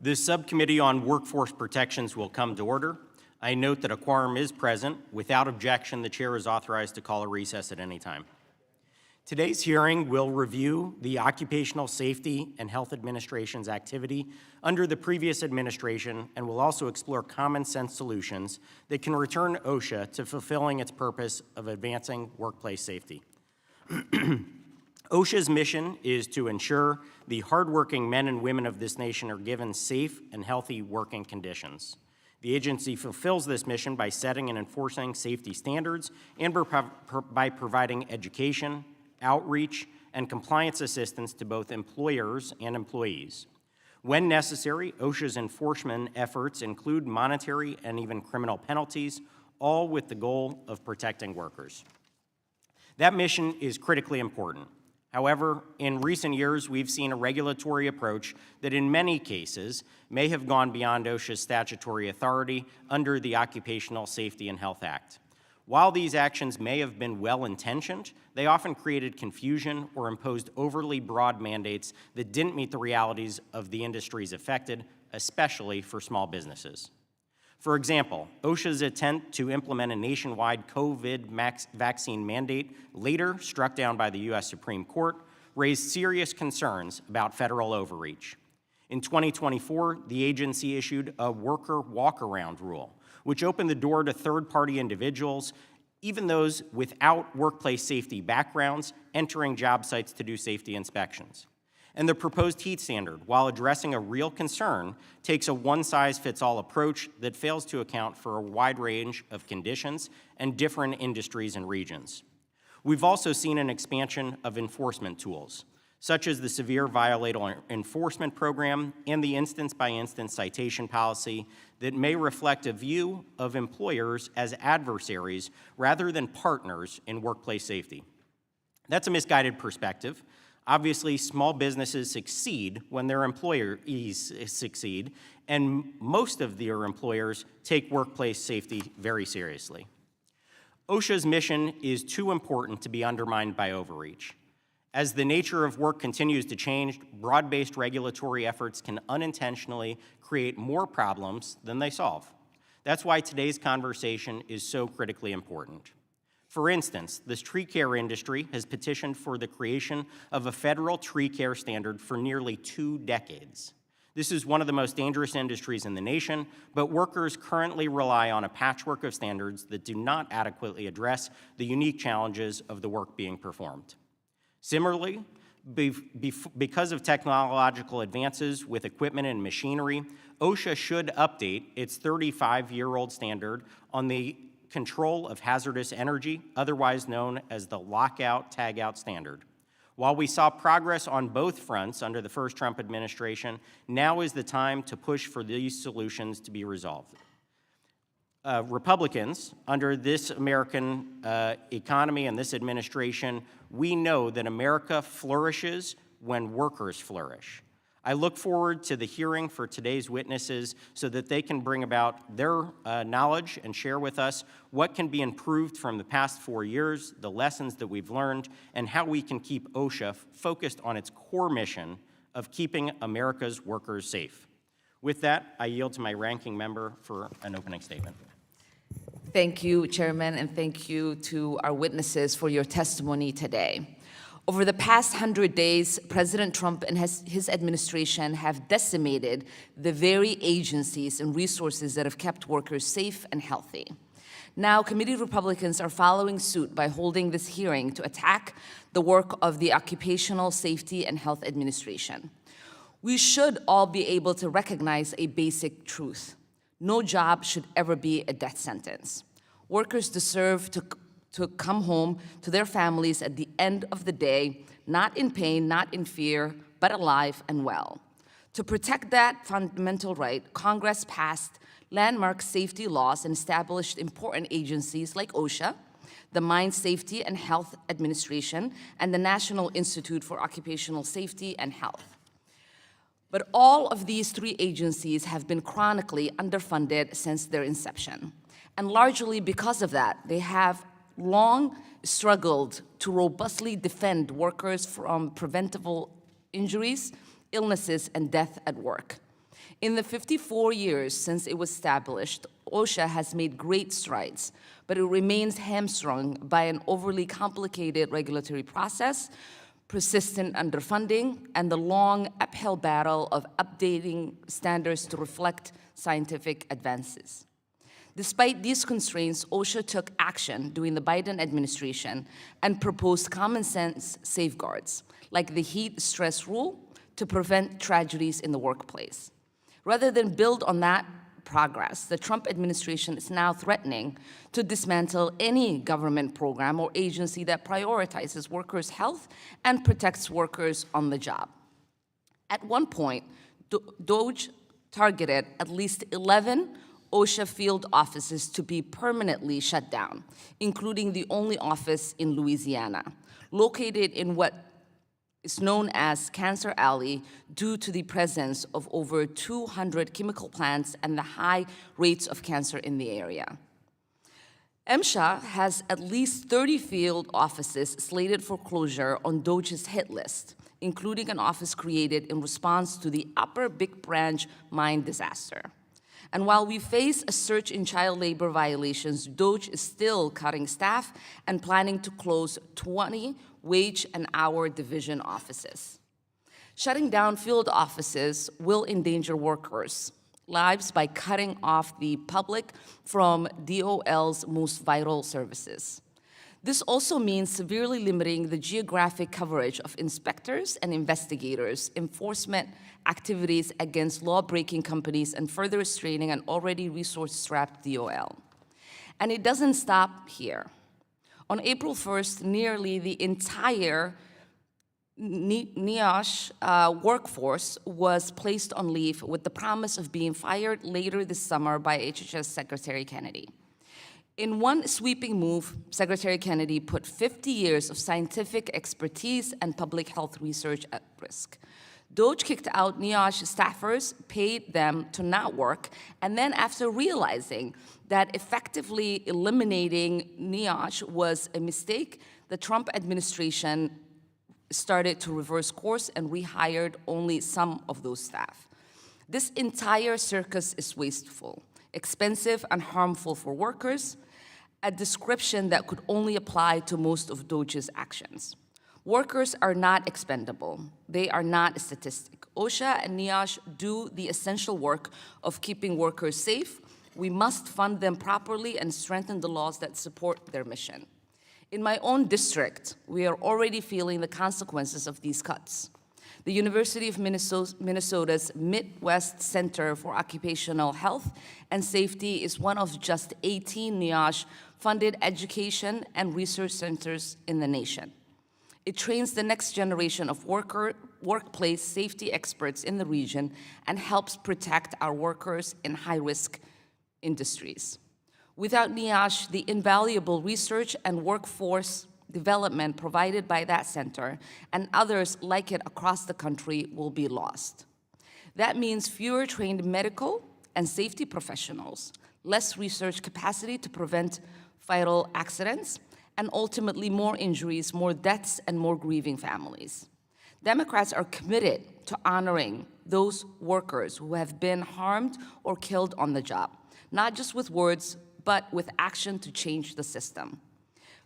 This subcommittee on workforce protections will come to order. I note that a quorum is present. Without objection, the chair is authorized to call a recess at any time. Today's hearing will review the Occupational Safety and Health Administration's activity under the previous administration and will also explore common sense solutions that can return OSHA to fulfilling its purpose of advancing workplace safety. OSHA's mission is to ensure the hardworking men and women of this nation are given safe and healthy working conditions. The agency fulfills this mission by setting and enforcing safety standards and by providing education, outreach, and compliance assistance to both employers and employees. When necessary, OSHA's enforcement efforts include monetary and even criminal penalties, all with the goal of protecting workers. That mission is critically important. However, in recent years, we've seen a regulatory approach that in many cases may have gone beyond OSHA's statutory authority under the Occupational Safety and Health Act. While these actions may have been well-intentioned, they often created confusion or imposed overly broad mandates that didn't meet the realities of the industries affected, especially for small businesses. For example, OSHA's attempt to implement a nationwide COVID vaccine mandate, later struck down by the U.S. Supreme Court, raised serious concerns about federal overreach. In 2024, the agency issued a worker walk-around rule, which opened the door to third-party individuals, even those without workplace safety backgrounds, entering job sites to do safety inspections. And the proposed heat standard, while addressing a real concern, takes a one-size-fits-all approach that fails to account for a wide range of conditions and different industries and regions. We've also seen an expansion of enforcement tools, such as the Severe Violator Enforcement Program and the instance-by-instance citation policy that may reflect a view of employers as adversaries rather than partners in workplace safety. That's a misguided perspective. Obviously, small businesses succeed when their employees succeed, and most of their employers take workplace safety very seriously. OSHA's mission is too important to be undermined by overreach. As the nature of work continues to change, broad-based regulatory efforts can unintentionally create more problems than they solve. That's why today's conversation is so critically important. For instance, the tree care industry has petitioned for the creation of a federal tree care standard for nearly 2 decades. This is one of the most dangerous industries in the nation, but workers currently rely on a patchwork of standards that do not adequately address the unique challenges of the work being performed. Similarly, because of technological advances with equipment and machinery, OSHA should update its 35-year-old standard on the control of hazardous energy, otherwise known as the lockout-tagout standard. While we saw progress on both fronts under the first Trump administration, now is the time to push for these solutions to be resolved. Republicans, under this American economy and this administration, we know that America flourishes when workers flourish. I look forward to the hearing for today's witnesses so that they can bring about their knowledge and share with us what can be improved from the past 4 years, the lessons that we've learned, and how we can keep OSHA focused on its core mission of keeping America's workers safe. With that, I yield to my ranking member for an opening statement. Thank you, Chairman, and thank you to our witnesses for your testimony today. Over the past 100 days, President Trump and his administration have decimated the very agencies and resources that have kept workers safe and healthy. Now, committee Republicans are following suit by holding this hearing to attack the work of the Occupational Safety and Health Administration. We should all be able to recognize a basic truth. No job should ever be a death sentence. Workers deserve to come home to their families at the end of the day, not in pain, not in fear, but alive and well. To protect that fundamental right, Congress passed landmark safety laws and established important agencies like OSHA, the Mine Safety and Health Administration, and the National Institute for Occupational Safety and Health. But all of these 3 agencies have been chronically underfunded since their inception. And largely because of that, they have long struggled to robustly defend workers from preventable injuries, illnesses, and death at work. In the 54 years since it was established, OSHA has made great strides, but it remains hamstrung by an overly complicated regulatory process, persistent underfunding, and the long uphill battle of updating standards to reflect scientific advances. Despite these constraints, OSHA took action during the Biden administration and proposed common sense safeguards, like the heat stress rule, to prevent tragedies in the workplace. Rather than build on that progress, the Trump administration is now threatening to dismantle any government program or agency that prioritizes workers' health and protects workers on the job. At one point, DOGE targeted at least 11 OSHA field offices to be permanently shut down, including the only office in Louisiana, located in what is known as Cancer Alley due to the presence of over 200 chemical plants and the high rates of cancer in the area. MSHA has at least 30 field offices slated for closure on DOGE's hit list, including an office created in response to the Upper Big Branch mine disaster. And while we face a surge in child labor violations, DOGE is still cutting staff and planning to close 20 wage and hour division offices. Shutting down field offices will endanger workers' lives by cutting off the public from DOL's most vital services. This also means severely limiting the geographic coverage of inspectors and investigators, enforcement activities against law-breaking companies, and further restraining an already resource-strapped DOL. And it doesn't stop here. On April 1st, nearly the entire NIOSH workforce was placed on leave with the promise of being fired later this summer by HHS Secretary Kennedy. In one sweeping move, Secretary Kennedy put 50 years of scientific expertise and public health research at risk. DOGE kicked out NIOSH staffers, paid them to not work, and then after realizing that effectively eliminating NIOSH was a mistake, the Trump administration started to reverse course and rehired only some of those staff. This entire circus is wasteful, expensive, and harmful for workers, a description that could only apply to most of DOGE's actions. Workers are not expendable. They are not a statistic. OSHA and NIOSH do the essential work of keeping workers safe. We must fund them properly and strengthen the laws that support their mission. In my own district, we are already feeling the consequences of these cuts. The University of Minnesota's Midwest Center for Occupational Health and Safety is one of just 18 NIOSH-funded education and research centers in the nation. It trains the next generation of workplace safety experts in the region and helps protect our workers in high-risk industries. Without NIOSH, the invaluable research and workforce development provided by that center and others like it across the country will be lost. That means fewer trained medical and safety professionals, less research capacity to prevent fatal accidents, and ultimately more injuries, more deaths, and more grieving families. Democrats are committed to honoring those workers who have been harmed or killed on the job, not just with words, but with action to change the system.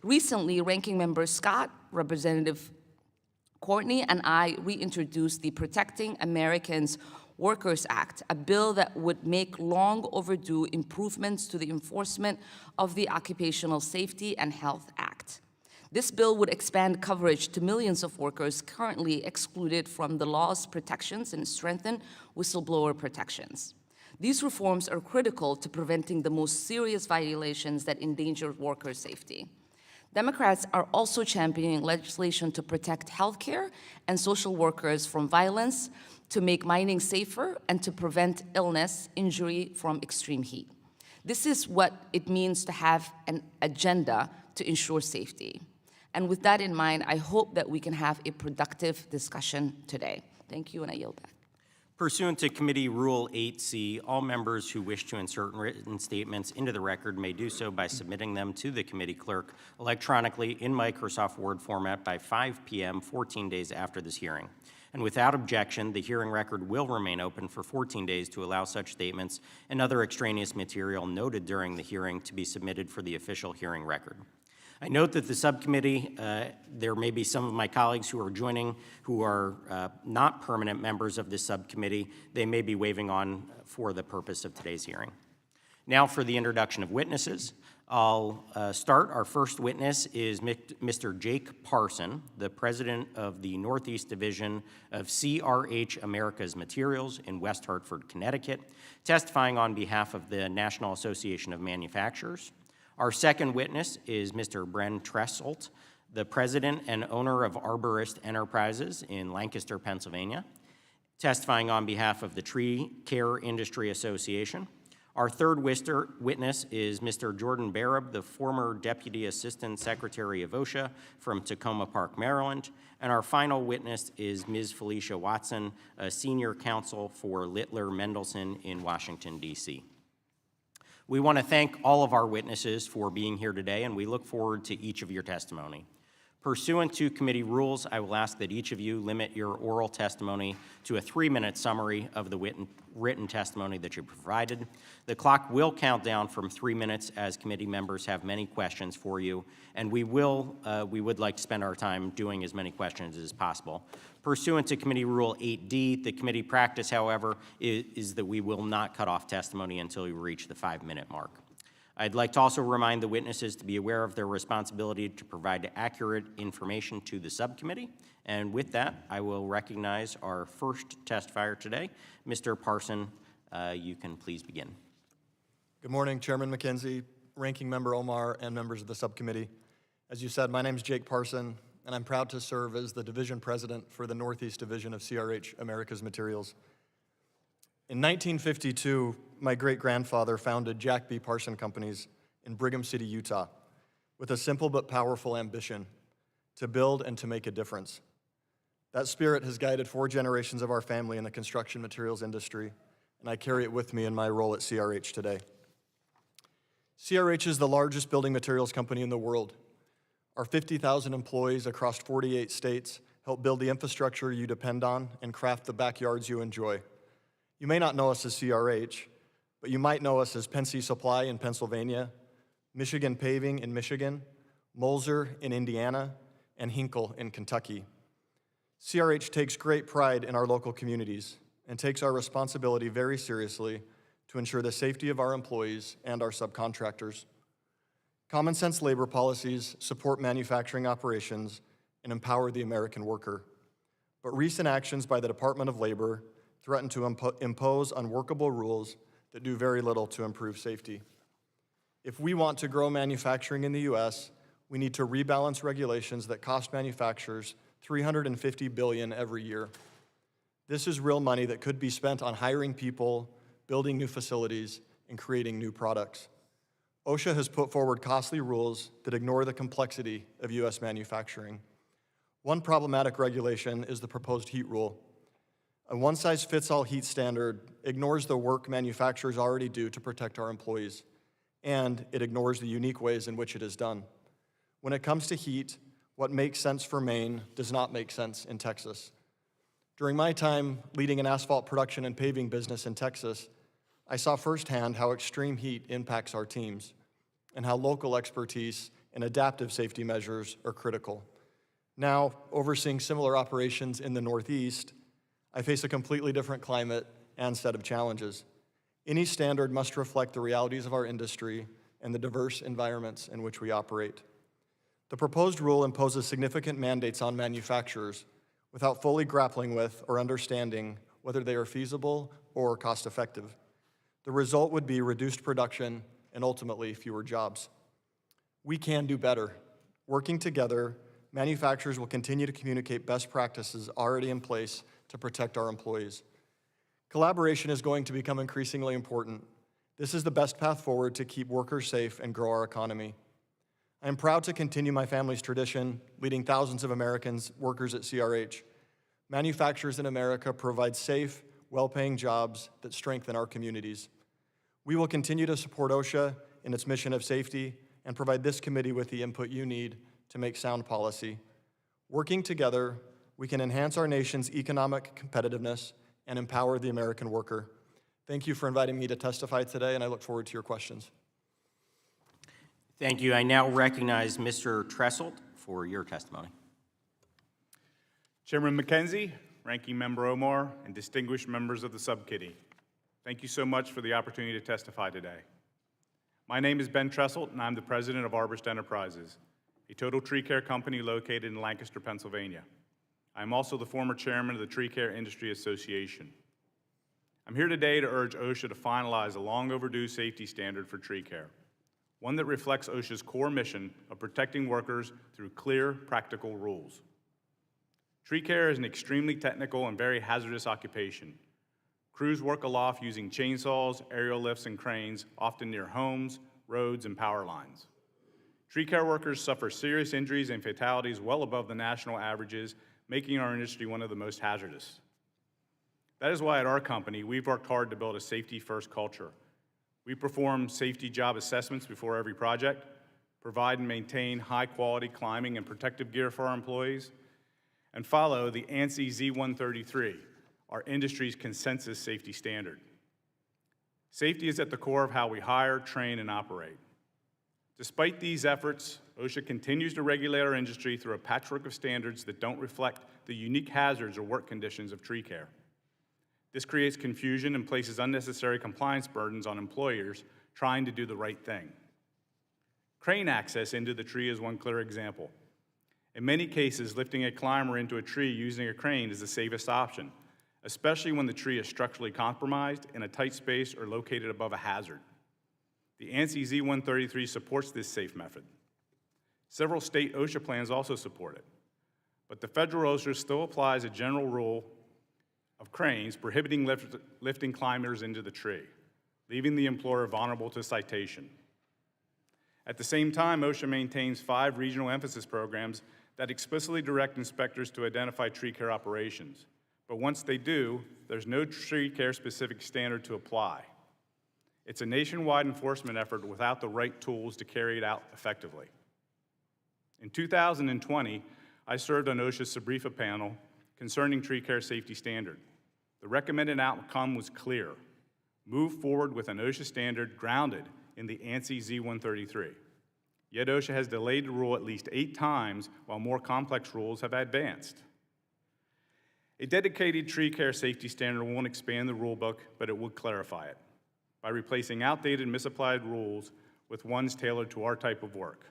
Recently, Ranking Member Scott, Representative Courtney, and I reintroduced the Protecting Americans Workers Act, a bill that would make long overdue improvements to the enforcement of the Occupational Safety and Health Act. This bill would expand coverage to millions of workers currently excluded from the law's protections and strengthen whistleblower protections. These reforms are critical to preventing the most serious violations that endanger worker safety. Democrats are also championing legislation to protect healthcare and social workers from violence, to make mining safer, and to prevent illness, injury from extreme heat. This is what it means to have an agenda to ensure safety. And with that in mind, I hope that we can have a productive discussion today. Thank you, and I yield back. Pursuant to Committee Rule 8C, all members who wish to insert written statements into the record may do so by submitting them to the committee clerk electronically in Microsoft Word format by 5 p.m. 14 days after this hearing. And without objection, the hearing record will remain open for 14 days to allow such statements and other extraneous material noted during the hearing to be submitted for the official hearing record. I note that the subcommittee, there may be some of my colleagues who are joining who are not permanent members of this subcommittee. They may be waiving on for the purpose of today's hearing. Now for the introduction of witnesses. I'll start. Our first witness is Mr. Jake Parson, the president of the Northeast Division of CRH Americas Materials in West Hartford, Connecticut, testifying on behalf of the National Association of Manufacturers. Our second witness is Mr. Bren Tresselt, the president and owner of Arborist Enterprises in Lancaster, Pennsylvania, testifying on behalf of the Tree Care Industry Association. Our third witness is Mr. Jordan Barab, the former Deputy Assistant Secretary of OSHA from Tacoma Park, Maryland. And our final witness is Ms. Felicia Watson, a senior counsel for Littler Mendelson in Washington, D.C. We want to thank all of our witnesses for being here today, and we look forward to each of your testimony. Pursuant to committee rules, I will ask that each of you limit your oral testimony to a 3-minute summary of the written testimony that you provided. The clock will count down from 3 minutes as committee members have many questions for you, and we would like to spend our time doing as many questions as possible. Pursuant to Committee Rule 8D, the committee practice, however, is that we will not cut off testimony until we reach the 5-minute mark. I'd like to also remind the witnesses to be aware of their responsibility to provide accurate information to the subcommittee. And with that, I will recognize our first testifier today. Mr. Parson, you can please begin. Good morning, Chairman McKenzie, Ranking Member Omar, and members of the subcommittee. As you said, my name is Jake Parson, and I'm proud to serve as the division president for the Northeast Division of CRH Americas Materials. In 1952, my great-grandfather founded Jack B. Parson Companies in Brigham City, Utah, with a simple but powerful ambition to build and to make a difference. That spirit has guided 4 generations of our family in the construction materials industry, and I carry it with me in my role at CRH today. CRH is the largest building materials company in the world. Our 50,000 employees across 48 states help build the infrastructure you depend on and craft the backyards you enjoy. You may not know us as CRH, but you might know us as Pennsy Supply in Pennsylvania, Michigan Paving in Michigan, Moser in Indiana, and Hinkle in Kentucky. CRH takes great pride in our local communities and takes our responsibility very seriously to ensure the safety of our employees and our subcontractors. Common sense labor policies support manufacturing operations and empower the American worker. But recent actions by the Department of Labor threaten to impose unworkable rules that do very little to improve safety. If we want to grow manufacturing in the U.S., we need to rebalance regulations that cost manufacturers $350 billion every year. This is real money that could be spent on hiring people, building new facilities, and creating new products. OSHA has put forward costly rules that ignore the complexity of U.S. manufacturing. One problematic regulation is the proposed heat rule. A one-size-fits-all heat standard ignores the work manufacturers already do to protect our employees, and it ignores the unique ways in which it is done. When it comes to heat, what makes sense for Maine does not make sense in Texas. During my time leading an asphalt production and paving business in Texas, I saw firsthand how extreme heat impacts our teams and how local expertise and adaptive safety measures are critical. Now, overseeing similar operations in the Northeast, I face a completely different climate and set of challenges. Any standard must reflect the realities of our industry and the diverse environments in which we operate. The proposed rule imposes significant mandates on manufacturers without fully grappling with or understanding whether they are feasible or cost-effective. The result would be reduced production and ultimately fewer jobs. We can do better. Working together, manufacturers will continue to communicate best practices already in place to protect our employees. Collaboration is going to become increasingly important. This is the best path forward to keep workers safe and grow our economy. I am proud to continue my family's tradition, leading thousands of Americans workers at CRH. Manufacturers in America provide safe, well-paying jobs that strengthen our communities. We will continue to support OSHA in its mission of safety and provide this committee with the input you need to make sound policy. Working together, we can enhance our nation's economic competitiveness and empower the American worker. Thank you for inviting me to testify today, and I look forward to your questions. Thank you. I now recognize Mr. Tresselt for your testimony. Chairman McKenzie, Ranking Member Omar, and distinguished members of the subcommittee, thank you so much for the opportunity to testify today. My name is Ben Tresselt, and I'm the president of Arborist Enterprises, a total tree care company located in Lancaster, Pennsylvania. I'm also the former chairman of the Tree Care Industry Association. I'm here today to urge OSHA to finalize a long overdue safety standard for tree care, one that reflects OSHA's core mission of protecting workers through clear, practical rules. Tree care is an extremely technical and very hazardous occupation. Crews work aloft using chainsaws, aerial lifts, and cranes, often near homes, roads, and power lines. Tree care workers suffer serious injuries and fatalities well above the national averages, making our industry one of the most hazardous. That is why at our company, we've worked hard to build a safety-first culture. We perform safety job assessments before every project, provide and maintain high-quality climbing and protective gear for our employees, and follow the ANSI Z133, our industry's consensus safety standard. Safety is at the core of how we hire, train, and operate. Despite these efforts, OSHA continues to regulate our industry through a patchwork of standards that don't reflect the unique hazards or work conditions of tree care. This creates confusion and places unnecessary compliance burdens on employers trying to do the right thing. Crane access into the tree is one clear example. In many cases, lifting a climber into a tree using a crane is the safest option, especially when the tree is structurally compromised, in a tight space, or located above a hazard. The ANSI Z133 supports this safe method. Several state OSHA plans also support it, but the federal OSHA still applies a general rule of cranes prohibiting lifting climbers into the tree, leaving the employer vulnerable to citation. At the same time, OSHA maintains 5 regional emphasis programs that explicitly direct inspectors to identify tree care operations. But once they do, there's no tree care specific standard to apply. It's a nationwide enforcement effort without the right tools to carry it out effectively. In 2020, I served on OSHA's SBREFA panel concerning tree care safety standard. The recommended outcome was clear: move forward with an OSHA standard grounded in the ANSI Z133. Yet OSHA has delayed the rule at least 8 times, while more complex rules have advanced. A dedicated tree care safety standard won't expand the rule book, but it would clarify it by replacing outdated, misapplied rules with ones tailored to our type of work.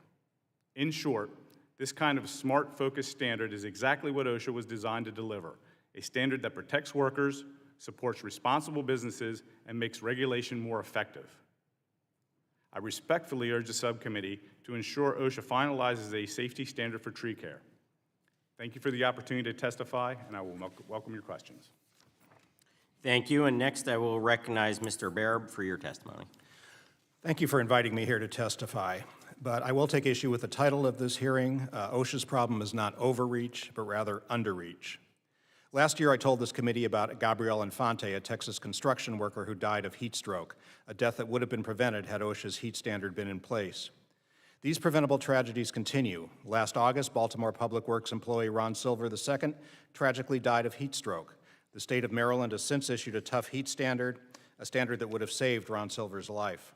In short, this kind of smart, focused standard is exactly what OSHA was designed to deliver: a standard that protects workers, supports responsible businesses, and makes regulation more effective. I respectfully urge the subcommittee to ensure OSHA finalizes a safety standard for tree care. Thank you for the opportunity to testify, and I will welcome your questions. Thank you. And next, I will recognize Mr. Baird for your testimony. Thank you for inviting me here to testify, but I will take issue with the title of this hearing. OSHA's problem is not overreach, but rather underreach. Last year, I told this committee about Gabrielle Infante, a Texas construction worker who died of heat stroke, a death that would have been prevented had OSHA's heat standard been in place. These preventable tragedies continue. Last August, Baltimore Public Works employee Ron Silver II tragically died of heat stroke. The state of Maryland has since issued a tough heat standard, a standard that would have saved Ron Silver's life.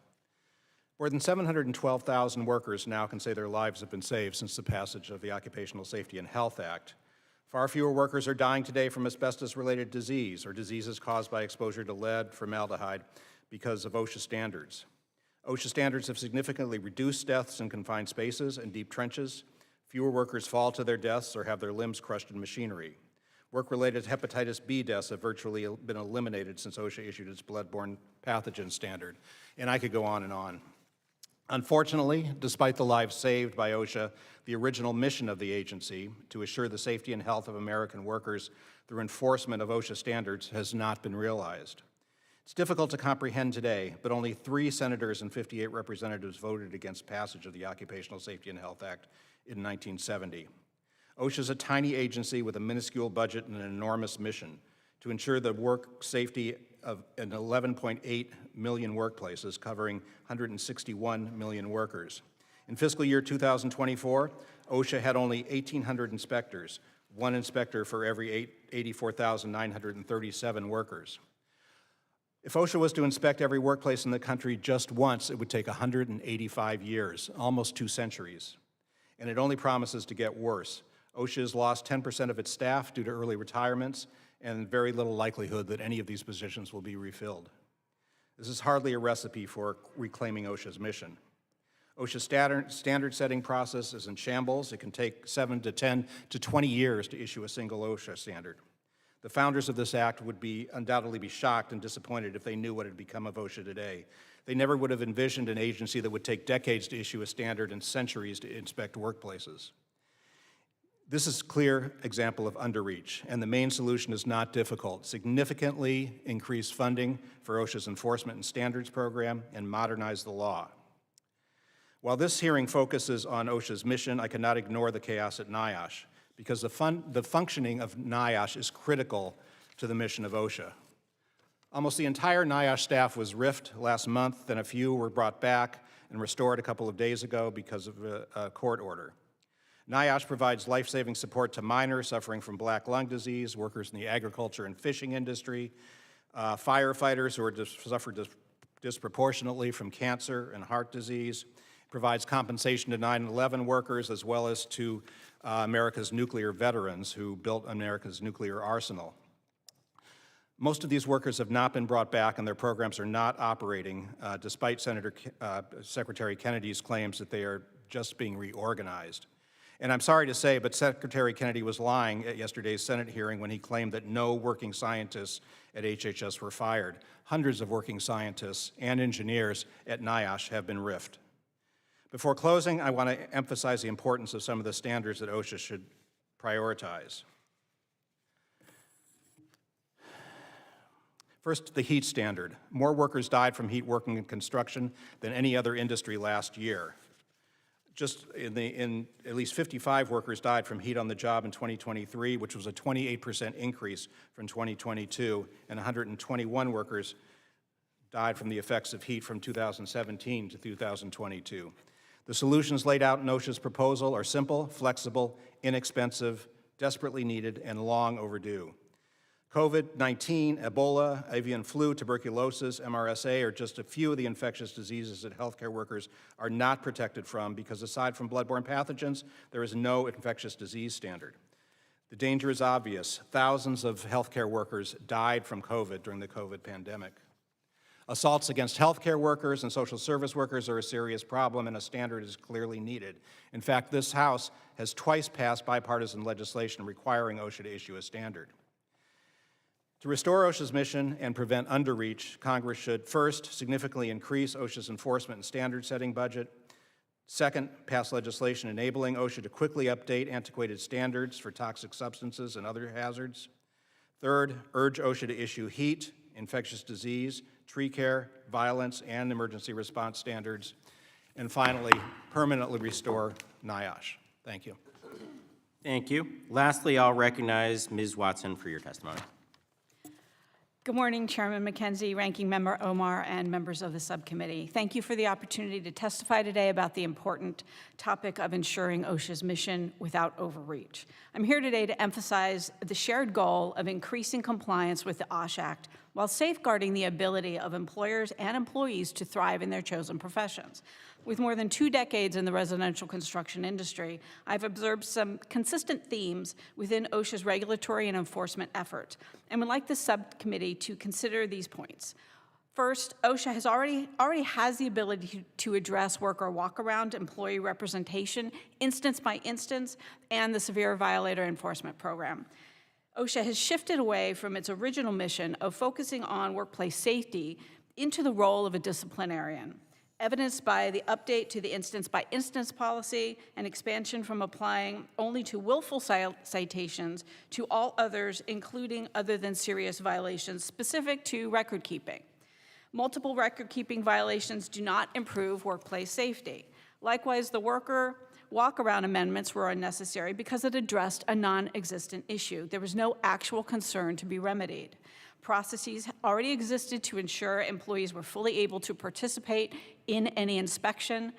More than 712,000 workers now can say their lives have been saved since the passage of the Occupational Safety and Health Act. Far fewer workers are dying today from asbestos-related disease or diseases caused by exposure to lead, formaldehyde, because of OSHA standards. OSHA standards have significantly reduced deaths in confined spaces and deep trenches. Fewer workers fall to their deaths or have their limbs crushed in machinery. Work-related hepatitis B deaths have virtually been eliminated since OSHA issued its bloodborne pathogen standard. And I could go on and on. Unfortunately, despite the lives saved by OSHA, the original mission of the agency, to assure the safety and health of American workers through enforcement of OSHA standards, has not been realized. It's difficult to comprehend today, but only 3 senators and 58 representatives voted against passage of the Occupational Safety and Health Act in 1970. OSHA is a tiny agency with a minuscule budget and an enormous mission. to ensure the work safety of an 11.8 million workplaces covering 161 million workers. In fiscal year 2024, OSHA had only 1,800 inspectors, one inspector for every 84,937 workers. If OSHA was to inspect every workplace in the country just once, it would take 185 years, almost 2 centuries. And it only promises to get worse. OSHA has lost 10% of its staff due to early retirements, and very little likelihood that any of these positions will be refilled. This is hardly a recipe for reclaiming OSHA's mission. OSHA's standard-setting process is in shambles. It can take 7 to 10 to 20 years to issue a single OSHA standard. The founders of this act would undoubtedly be shocked and disappointed if they knew what had become of OSHA today. They never would have envisioned an agency that would take decades to issue a standard and centuries to inspect workplaces. This is a clear example of underreach, and the main solution is not difficult. Significantly increase funding for OSHA's enforcement and standards program and modernize the law. While this hearing focuses on OSHA's mission, I cannot ignore the chaos at NIOSH, because the functioning of NIOSH is critical to the mission of OSHA. Almost the entire NIOSH staff was riffed last month, then a few were brought back and restored a couple of days ago because of a court order. NIOSH provides life-saving support to miners suffering from black lung disease, workers in the agriculture and fishing industry, firefighters who suffer disproportionately from cancer and heart disease. It provides compensation to 9/11 workers as well as to America's nuclear veterans who built America's nuclear arsenal. Most of these workers have not been brought back, and their programs are not operating, despite Secretary Kennedy's claims that they are just being reorganized. And I'm sorry to say, but Secretary Kennedy was lying at yesterday's Senate hearing when he claimed that no working scientists at HHS were fired. Hundreds of working scientists and engineers at NIOSH have been riffed. Before closing, I want to emphasize the importance of some of the standards that OSHA should prioritize. First, the heat standard. More workers died from heat working in construction than any other industry last year. Just in at least 55 workers died from heat on the job in 2023, which was a 28% increase from 2022, and 121 workers died from the effects of heat from 2017 to 2022. The solutions laid out in OSHA's proposal are simple, flexible, inexpensive, desperately needed, and long overdue. COVID-19, Ebola, avian flu, tuberculosis, MRSA are just a few of the infectious diseases that healthcare workers are not protected from because aside from bloodborne pathogens, there is no infectious disease standard. The danger is obvious. Thousands of healthcare workers died from COVID during the COVID pandemic. Assaults against healthcare workers and social service workers are a serious problem, and a standard is clearly needed. In fact, this House has twice passed bipartisan legislation requiring OSHA to issue a standard. To restore OSHA's mission and prevent underreach, Congress should first significantly increase OSHA's enforcement and standard-setting budget. Second, pass legislation enabling OSHA to quickly update antiquated standards for toxic substances and other hazards. Third, urge OSHA to issue heat, infectious disease, tree care, violence, and emergency response standards. And finally, permanently restore NIOSH. Thank you. Thank you. Lastly, I'll recognize Ms. Watson for your testimony. Good morning, Chairman McKenzie, Ranking Member Omar, and members of the subcommittee. Thank you for the opportunity to testify today about the important topic of ensuring OSHA's mission without overreach. I'm here today to emphasize the shared goal of increasing compliance with the OSHA Act while safeguarding the ability of employers and employees to thrive in their chosen professions. With more than 2 decades in the residential construction industry, I've observed some consistent themes within OSHA's regulatory and enforcement efforts, and would like the subcommittee to consider these points. First, OSHA has already has the ability to address worker walkaround, employee representation, instance by instance, and the severe violator enforcement program. OSHA has shifted away from its original mission of focusing on workplace safety into the role of a disciplinarian, evidenced by the update to the instance-by-instance policy and expansion from applying only to willful citations to all others, including other than serious violations specific to record keeping. Multiple record-keeping violations do not improve workplace safety. Likewise, the worker walk-around amendments were unnecessary because it addressed a non-existent issue. There was no actual concern to be remedied. Processes already existed to ensure employees were fully able to participate in any inspection,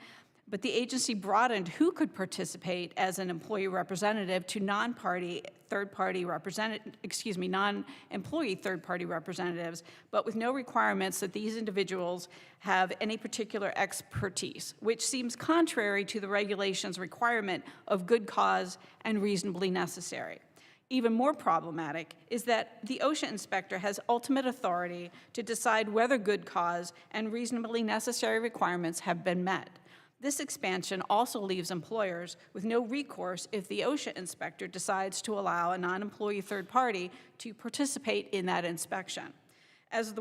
but the agency broadened who could participate as an employee representative to non-employee third-party representatives, but with no requirements that these individuals have any particular expertise, which seems contrary to the regulation's requirement of good cause and reasonably necessary. Even more problematic is that the OSHA inspector has ultimate authority to decide whether good cause and reasonably necessary requirements have been met. This expansion also leaves employers with no recourse if the OSHA inspector decides to allow a non-employee third party to participate in that inspection. As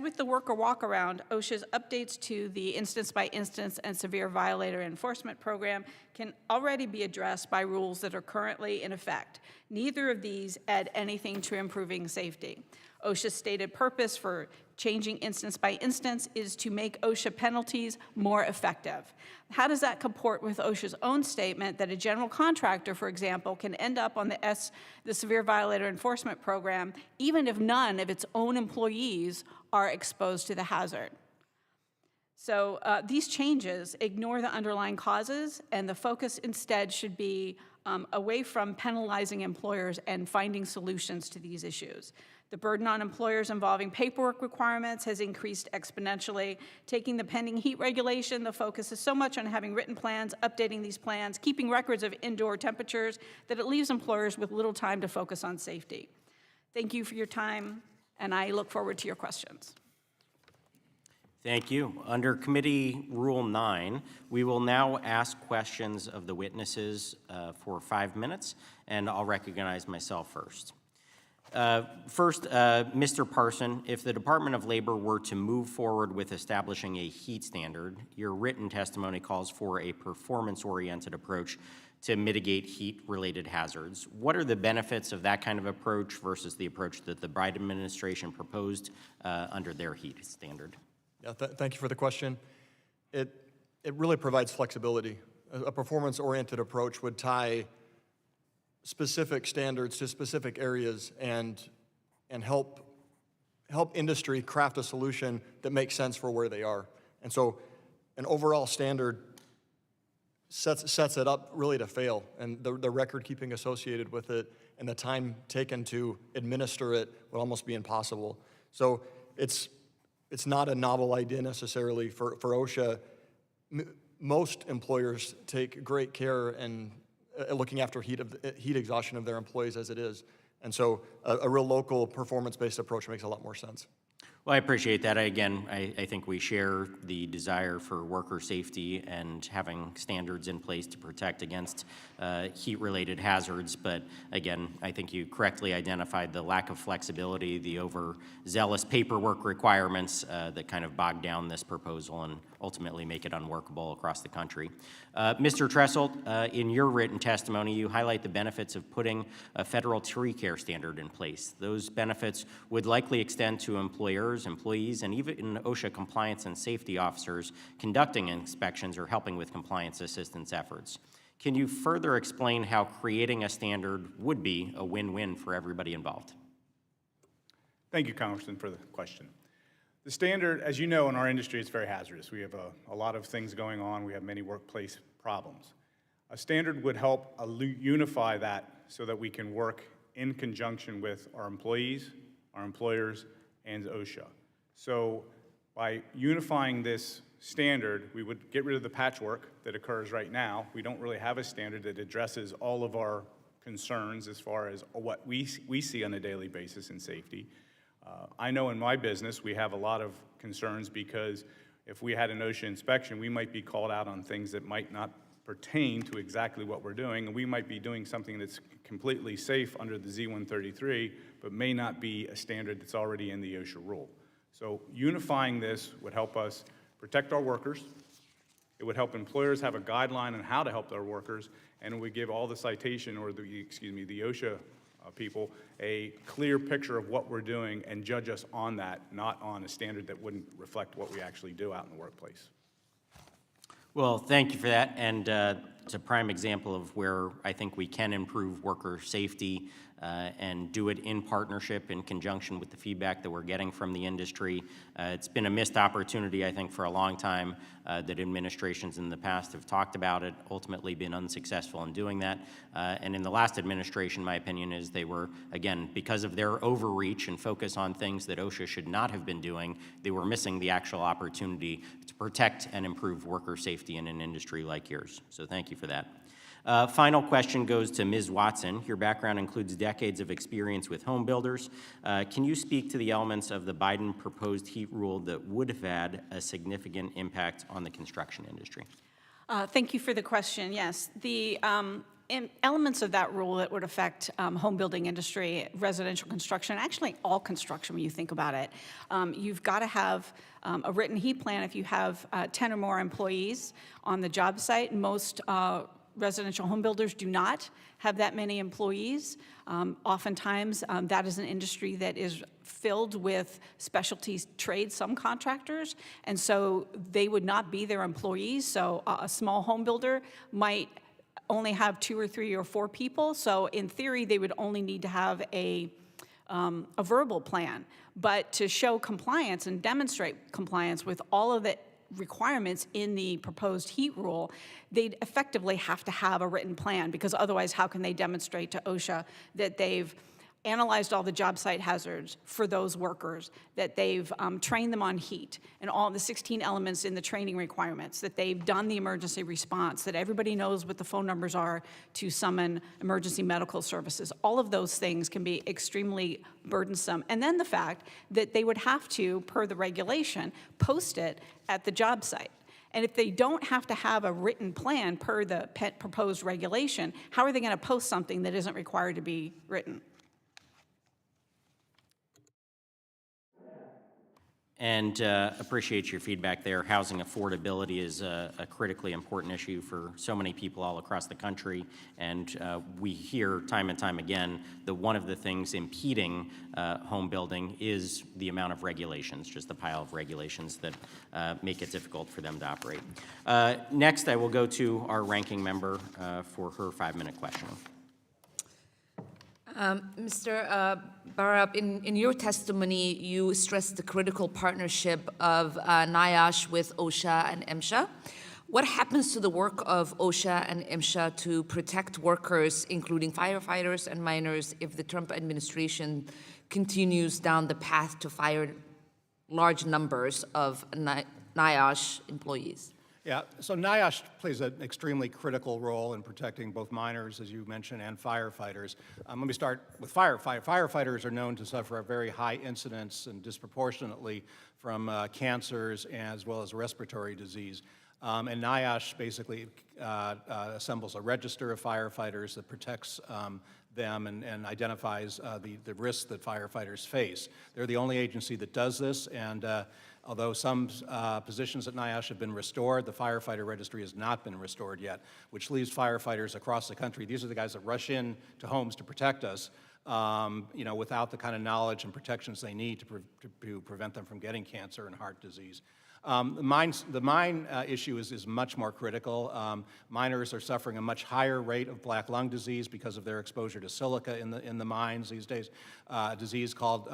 with the worker walk-around, OSHA's updates to the instance-by-instance and severe violator enforcement program can already be addressed by rules that are currently in effect. Neither of these add anything to improving safety. OSHA's stated purpose for changing instance by instance is to make OSHA penalties more effective. How does that comport with OSHA's own statement that a general contractor, for example, can end up on the Severe Violator Enforcement Program even if none of its own employees are exposed to the hazard? So these changes ignore the underlying causes, and the focus instead should be away from penalizing employers and finding solutions to these issues. The burden on employers involving paperwork requirements has increased exponentially. Taking the pending heat regulation, the focus is so much on having written plans, updating these plans, keeping records of indoor temperatures, that it leaves employers with little time to focus on safety. Thank you for your time, and I look forward to your questions. Thank you. Under Committee Rule 9, we will now ask questions of the witnesses for 5 minutes, and I'll recognize myself first. First, Mr. Parson, if the Department of Labor were to move forward with establishing a heat standard, your written testimony calls for a performance-oriented approach to mitigate heat-related hazards. What are the benefits of that kind of approach versus the approach that the Biden administration proposed under their heat standard? Yeah, thank you for the question. It really provides flexibility. A performance-oriented approach would tie specific standards to specific areas and help industry craft a solution that makes sense for where they are. And so an overall standard sets it up really to fail, and the record keeping associated with it and the time taken to administer it would almost be impossible. So it's not a novel idea necessarily for OSHA. Most employers take great care in looking after heat exhaustion of their employees as it is. And so a real local performance-based approach makes a lot more sense. Well, I appreciate that. Again, I think we share the desire for worker safety and having standards in place to protect against heat-related hazards. But again, I think you correctly identified the lack of flexibility, the overzealous paperwork requirements that kind of bog down this proposal and ultimately make it unworkable across the country. Mr. Tresselt, in your written testimony, you highlight the benefits of putting a federal tree care standard in place. Those benefits would likely extend to employers, employees, and even OSHA compliance and safety officers conducting inspections or helping with compliance assistance efforts. Can you further explain how creating a standard would be a win-win for everybody involved? Thank you, Congressman, for the question. The standard, as you know, in our industry, it's very hazardous. We have a lot of things going on. We have many workplace problems. A standard would help unify that so that we can work in conjunction with our employees, our employers, and OSHA. So by unifying this standard, we would get rid of the patchwork that occurs right now. We don't really have a standard that addresses all of our concerns as far as what we see on a daily basis in safety. I know in my business we have a lot of concerns because if we had an OSHA inspection, we might be called out on things that might not pertain to exactly what we're doing, and we might be doing something that's completely safe under the Z133, but may not be a standard that's already in the OSHA rule. So unifying this would help us protect our workers. It would help employers have a guideline on how to help their workers, and it would give all the citation or the OSHA people a clear picture of what we're doing and judge us on that, not on a standard that wouldn't reflect what we actually do out in the workplace. Well, thank you for that. And it's a prime example of where I think we can improve worker safety and do it in partnership, in conjunction with the feedback that we're getting from the industry. It's been a missed opportunity, I think, for a long time that administrations in the past have talked about it, ultimately been unsuccessful in doing that. And in the last administration, my opinion is they were, again, because of their overreach and focus on things that OSHA should not have been doing, they were missing the actual opportunity to protect and improve worker safety in an industry like yours. So thank you for that. Final question goes to Ms. Watson. Your background includes decades of experience with home builders. Can you speak to the elements of the Biden proposed heat rule that would have had a significant impact on the construction industry? Thank you for the question. Yes, the elements of that rule that would affect home building industry, residential construction, actually all construction when you think about it. You've got to have a written heat plan if you have 10 or more employees on the job site. Most residential home builders do not have that many employees. Oftentimes, that is an industry that is filled with specialty trade subcontractors, and so they would not be their employees. So a small home builder might only have 2 or 3 or 4 people. So in theory, they would only need to have a verbal plan. But to show compliance and demonstrate compliance with all of the requirements in the proposed heat rule, they'd effectively have to have a written plan, because otherwise how can they demonstrate to OSHA that they've analyzed all the job site hazards for those workers, that they've trained them on heat and all the 16 elements in the training requirements, that they've done the emergency response, that everybody knows what the phone numbers are to summon emergency medical services. All of those things can be extremely burdensome. And then the fact that they would have to, per the regulation, post it at the job site. And if they don't have to have a written plan per the proposed regulation, how are they going to post something that isn't required to be written? And appreciate your feedback there. Housing affordability is a critically important issue for so many people all across the country. And we hear time and time again that one of the things impeding home building is the amount of regulations, just the pile of regulations that make it difficult for them to operate. Next, I will go to our ranking member for her 5-minute question. Mr. Barab, in your testimony, you stressed the critical partnership of NIOSH with OSHA and MSHA. What happens to the work of OSHA and MSHA to protect workers, including firefighters and miners, if the Trump administration continues down the path to fire large numbers of NIOSH employees? Yeah, so NIOSH plays an extremely critical role in protecting both miners, as you mentioned, and firefighters. Let me start with firefighters are known to suffer a very high incidence and disproportionately from cancers as well as respiratory disease. And NIOSH basically assembles a register of firefighters that protects them and identifies the risks that firefighters face. They're the only agency that does this, and although some positions at NIOSH have been restored, the firefighter registry has not been restored yet, which leaves firefighters across the country. These are the guys that rush in to homes to protect us, without the kind of knowledge and protections they need to prevent them from getting cancer and heart disease. The mine issue is much more critical. Miners are suffering a much higher rate of black lung disease because of their exposure to silica in the mines these days, a disease called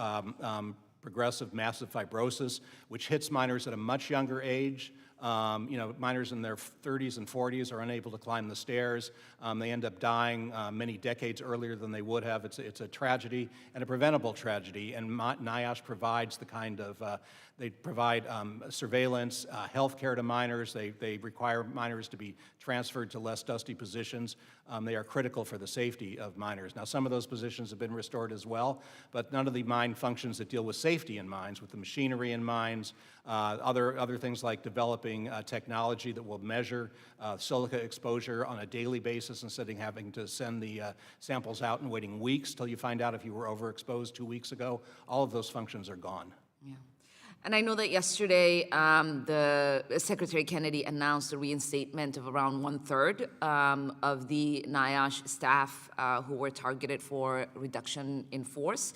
progressive massive fibrosis, which hits miners at a much younger age. Miners in their 30s and 40s are unable to climb the stairs. They end up dying many decades earlier than they would have. It's a tragedy and a preventable tragedy, and NIOSH provides the kind of, they provide surveillance, health care to miners. They require miners to be transferred to less dusty positions. They are critical for the safety of miners. Now, some of those positions have been restored as well, but none of the mine functions that deal with safety in mines, with the machinery in mines, other things like developing technology that will measure silica exposure on a daily basis instead of having to send the samples out and waiting weeks till you find out if you were overexposed 2 weeks ago. All of those functions are gone. Yeah. And I know that yesterday, the Secretary Kennedy announced a reinstatement of around 1/3 of the NIOSH staff who were targeted for reduction in force.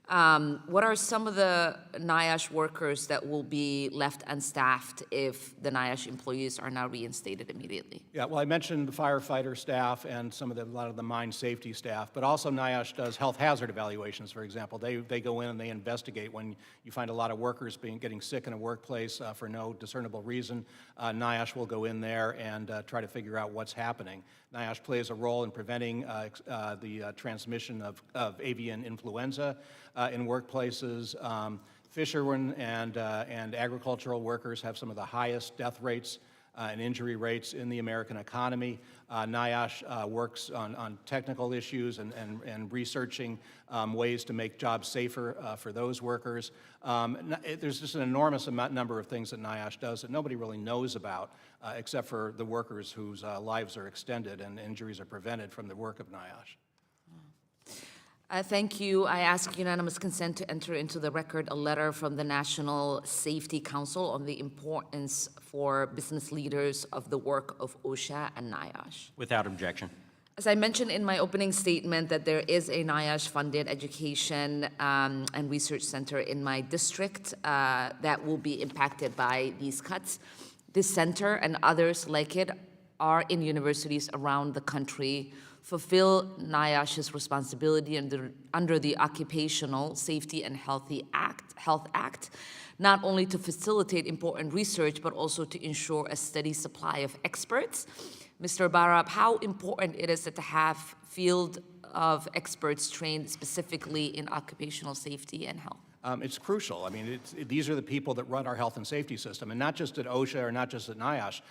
What are some of the NIOSH workers that will be left unstaffed if the NIOSH employees are now reinstated immediately? Yeah, well, I mentioned the firefighter staff and a lot of the mine safety staff, but also NIOSH does health hazard evaluations, for example. They go in and they investigate when you find a lot of workers getting sick in a workplace for no discernible reason. NIOSH will go in there and try to figure out what's happening. NIOSH plays a role in preventing the transmission of avian influenza in workplaces. Fishermen and agricultural workers have some of the highest death rates and injury rates in the American economy. NIOSH works on technical issues and researching ways to make jobs safer for those workers. There's just an enormous number of things that NIOSH does that nobody really knows about, except for the workers whose lives are extended and injuries are prevented from the work of NIOSH. Thank you. I ask unanimous consent to enter into the record a letter from the National Safety Council on the importance for business leaders of the work of OSHA and NIOSH. Without objection. As I mentioned in my opening statement, that there is a NIOSH-funded education and research center in my district that will be impacted by these cuts. This center and others like it are in universities around the country, fulfill NIOSH's responsibility under the Occupational Safety and Health Act, not only to facilitate important research, but also to ensure a steady supply of experts. Mr. Barab, how important it is to have field of experts trained specifically in occupational safety and health? It's crucial. I mean, these are the people that run our health and safety system, and not just at OSHA or not just at NIOSH,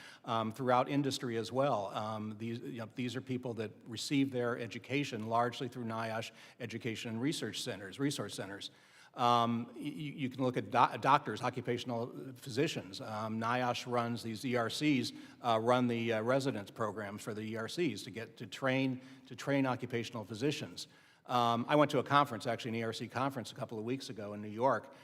throughout industry as well. These are people that receive their education largely through NIOSH education and research centers, resource centers. You can look at doctors, occupational physicians. NIOSH runs these ERCs, run the residence programs for the ERCs to train occupational physicians. I went to a conference, actually an ERC conference a couple of weeks ago in New York,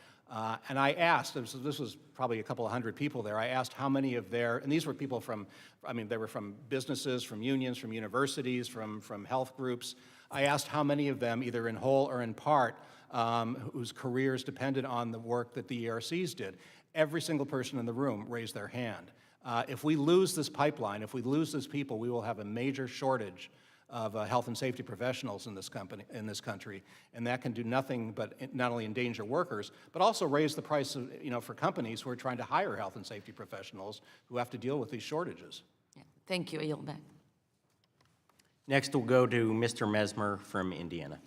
and I asked, this was probably a couple of hundred people there, I asked how many of and these were people from, they were from businesses, from unions, from universities, from health groups. I asked how many of them, either in whole or in part, whose careers depended on the work that the ERCs did. Every single person in the room raised their hand. If we lose this pipeline, if we lose these people, we will have a major shortage of health and safety professionals in this country, and that can do nothing but not only endanger workers, but also raise the price of, for companies who are trying to hire health and safety professionals who have to deal with these shortages. Yeah. Thank you. I yield back. Next, we'll go to Mr. Mesmer from Indiana.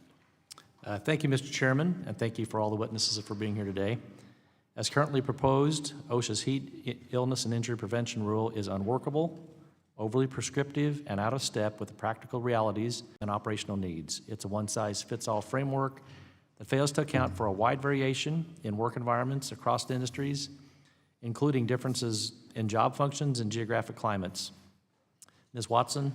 Thank you, Mr. Chairman, and thank you for all the witnesses for being here today. As currently proposed, OSHA's heat, illness, and injury prevention rule is unworkable, overly prescriptive, and out of step with the practical realities and operational needs. It's a one-size-fits-all framework that fails to account for a wide variation in work environments across the industries, including differences in job functions and geographic climates. Ms. Watson,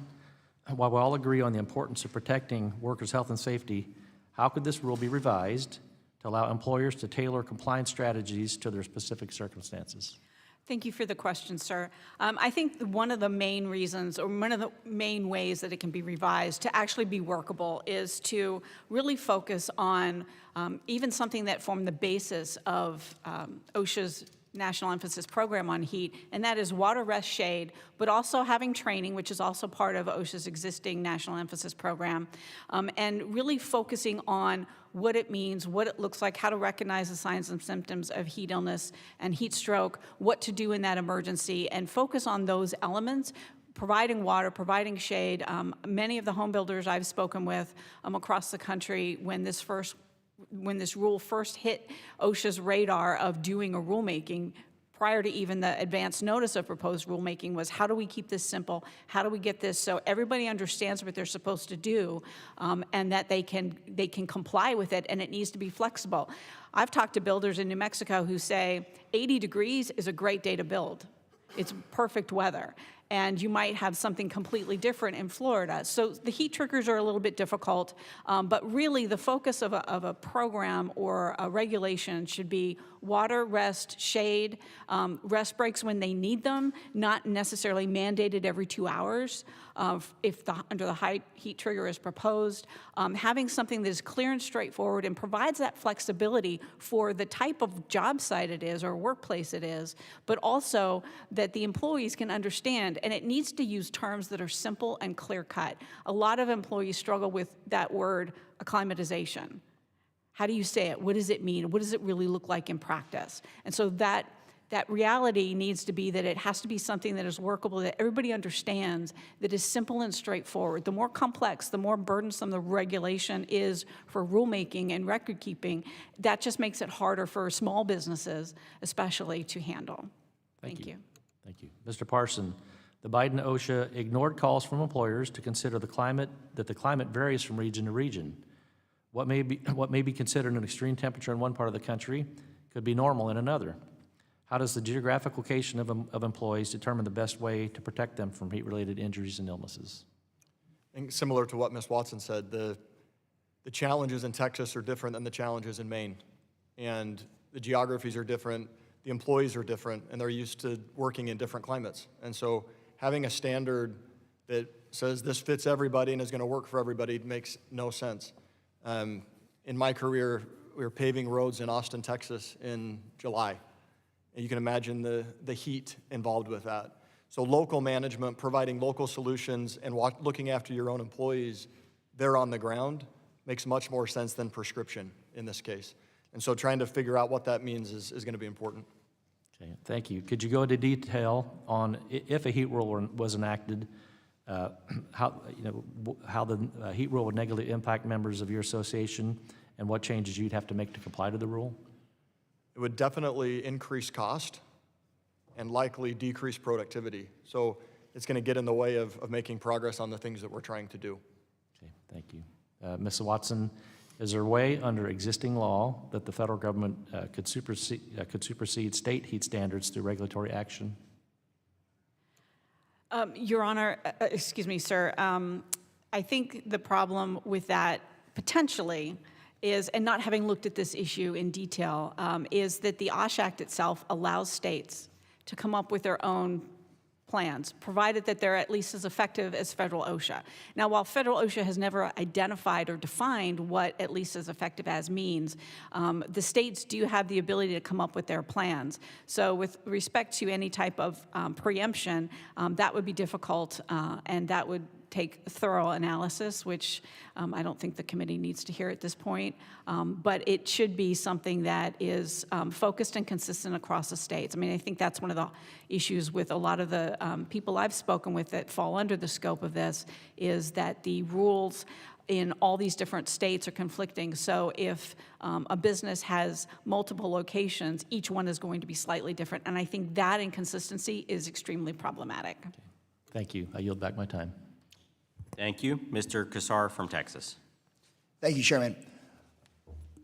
while we all agree on the importance of protecting workers' health and safety, how could this rule be revised to allow employers to tailor compliance strategies to their specific circumstances? Thank you for the question, sir. I think one of the main reasons, or one of the main ways that it can be revised to actually be workable is to really focus on even something that formed the basis of OSHA's National Emphasis Program on heat, and that is water, rest, shade, but also having training, which is also part of OSHA's existing National Emphasis Program, and really focusing on what it means, what it looks like, how to recognize the signs and symptoms of heat illness and heat stroke, what to do in that emergency, and focus on those elements, providing water, providing shade. Many of the home builders I've spoken with across the country, when this rule first hit OSHA's radar of doing a rulemaking, prior to even the advance notice of proposed rulemaking, was how do we keep this simple? How do we get this so everybody understands what they're supposed to do, and that they can comply with it, and it needs to be flexible. I've talked to builders in New Mexico who say 80 degrees is a great day to build. It's perfect weather. And you might have something completely different in Florida. So the heat triggers are a little bit difficult, but really the focus of a program or a regulation should be water, rest, shade, rest breaks when they need them, not necessarily mandated every 2 hours, under the high heat trigger is proposed. Having something that is clear and straightforward and provides that flexibility for the type of job site it is or workplace it is, but also that the employees can understand, and it needs to use terms that are simple and clear-cut. A lot of employees struggle with that word, acclimatization. How do you say it? What does it mean? What does it really look like in practice? And so that reality needs to be that it has to be something that is workable, that everybody understands, that is simple and straightforward. The more complex, the more burdensome the regulation is for rulemaking and record keeping, that just makes it harder for small businesses, especially, to handle. Thank you. Thank you. Mr. Parson, the Biden OSHA ignored calls from employers to consider the climate varies from region to region. What may be considered an extreme temperature in one part of the country could be normal in another. How does the geographic location of employees determine the best way to protect them from heat-related injuries and illnesses? I think similar to what Ms. Watson said, the challenges in Texas are different than the challenges in Maine. And the geographies are different, the employees are different, and they're used to working in different climates. And so having a standard that says this fits everybody and is going to work for everybody makes no sense. In my career, we were paving roads in Austin, Texas in July. And you can imagine the heat involved with that. So local management, providing local solutions and looking after your own employees there on the ground makes much more sense than prescription in this case. And so trying to figure out what that means is going to be important. Okay, thank you. Could you go into detail on if a heat rule was enacted, how the heat rule would negatively impact members of your association and what changes you'd have to make to comply to the rule? It would definitely increase cost and likely decrease productivity. So it's going to get in the way of making progress on the things that we're trying to do. Okay, thank you. Ms. Watson, is there a way under existing law that the federal government could supersede state heat standards through regulatory action? Your Honor, excuse me, sir, I think the problem with that potentially is, and not having looked at this issue in detail, is that the OSHA Act itself allows states to come up with their own plans, provided that they're at least as effective as federal OSHA. Now, while federal OSHA has never identified or defined what at least as effective as means, the states do have the ability to come up with their plans. So with respect to any type of preemption, that would be difficult, and that would take thorough analysis, which I don't think the committee needs to hear at this point, but it should be something that is focused and consistent across the states. I mean, I think that's one of the issues with a lot of the people I've spoken with that fall under the scope of this, is that the rules in all these different states are conflicting. So if a business has multiple locations, each one is going to be slightly different. And I think that inconsistency is extremely problematic. Okay. Thank you. I yield back my time. Thank you. Mr. Kassar from Texas. Thank you, Chairman.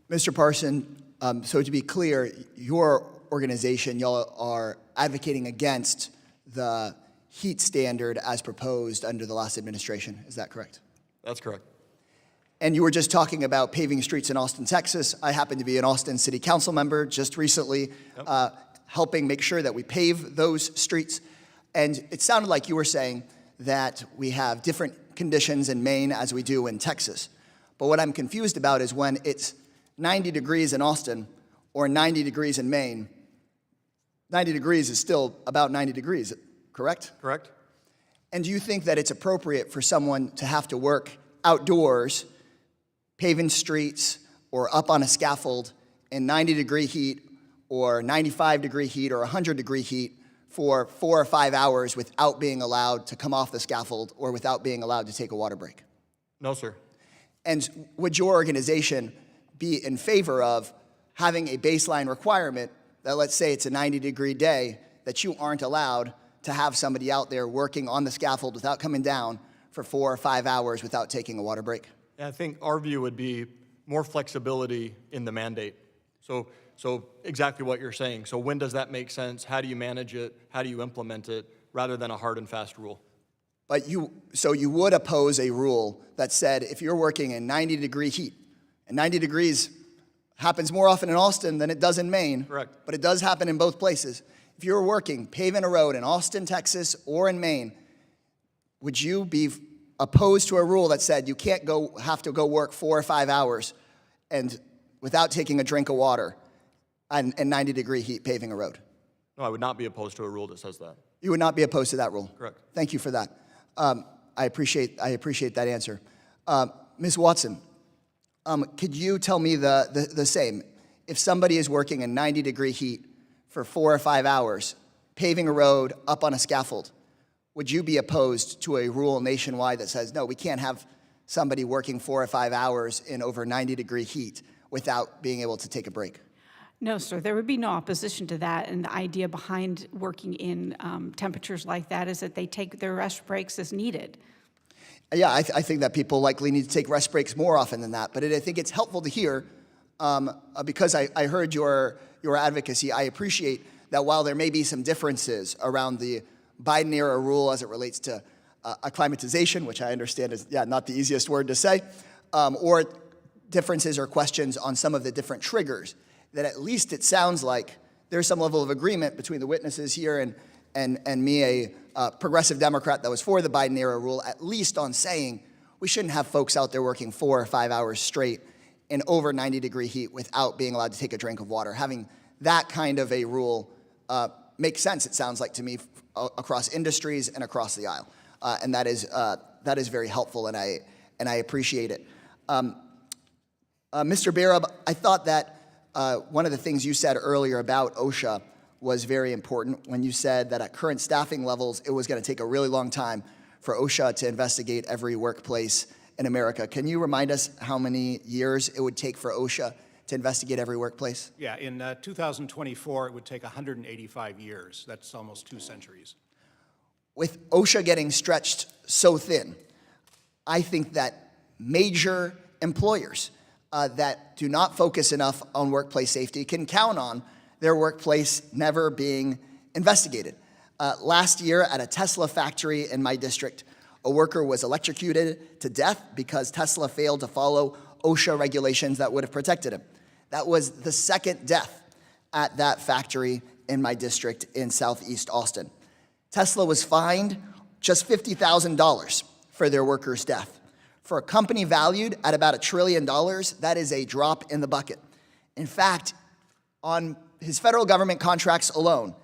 Mr. Parson, so to be clear, your organization, y'all are advocating against the heat standard as proposed under the last administration. Is that correct? That's correct. And you were just talking about paving streets in Austin, Texas. I happen to be an Austin City Council member just recently, helping make sure that we pave those streets. And it sounded like you were saying that we have different conditions in Maine as we do in Texas. But what I'm confused about is when it's 90 degrees in Austin or 90 degrees in Maine, 90 degrees is still about 90 degrees, correct? Correct. And do you think that it's appropriate for someone to have to work outdoors, paving streets, or up on a scaffold in 90-degree heat or 95-degree heat or 100-degree heat for 4 or 5 hours without being allowed to come off the scaffold or without being allowed to take a water break? No, sir. And would your organization be in favor of having a baseline requirement that, let's say it's a 90-degree day, that you aren't allowed to have somebody out there working on the scaffold without coming down for 4 or 5 hours without taking a water break? I think our view would be more flexibility in the mandate. So exactly what you're saying. So when does that make sense? How do you manage it? How do you implement it, rather than a hard and fast rule? But you would oppose a rule that said if you're working in 90-degree heat, and 90 degrees happens more often in Austin than it does in Maine. Correct. But it does happen in both places. If you're working, paving a road in Austin, Texas, or in Maine, would you be opposed to a rule that said you can't have to go work 4 or 5 hours and without taking a drink of water and 90-degree heat paving a road? No, I would not be opposed to a rule that says that. You would not be opposed to that rule? Correct. Thank you for that. I appreciate that answer. Ms. Watson, could you tell me the same? If somebody is working in 90-degree heat for 4 or 5 hours, paving a road up on a scaffold, would you be opposed to a rule nationwide that says, no, we can't have somebody working 4 or 5 hours in over 90-degree heat without being able to take a break? No, sir, there would be no opposition to that. And the idea behind working in temperatures like that is that they take their rest breaks as needed. Yeah, I think that people likely need to take rest breaks more often than that. But I think it's helpful to hear, because I heard your advocacy. I appreciate that while there may be some differences around the Biden-era rule as it relates to acclimatization, which I understand is not the easiest word to say, or differences or questions on some of the different triggers, that at least it sounds like there's some level of agreement between the witnesses here and me, a progressive Democrat that was for the Biden-era rule, at least on saying we shouldn't have folks out there working 4 or 5 hours straight in over 90-degree heat without being allowed to take a drink of water. Having that kind of a rule makes sense, it sounds like to me, across industries and across the aisle. And that is very helpful, and I appreciate it. Mr. Barab, I thought that one of the things you said earlier about OSHA was very important when you said that at current staffing levels, it was going to take a really long time for OSHA to investigate every workplace in America. Can you remind us how many years it would take for OSHA to investigate every workplace? Yeah, in 2024, it would take 185 years. That's almost 2 centuries. With OSHA getting stretched so thin, I think that major employers that do not focus enough on workplace safety can count on their workplace never being investigated. Last year at a Tesla factory in my district, a worker was electrocuted to death because Tesla failed to follow OSHA regulations that would have protected him. That was the second death at that factory in my district in Southeast Austin. Tesla was fined just $50,000 for their worker's death. For a company valued at about $1 trillion, that is a drop in the bucket. In fact, on his federal government contracts alone,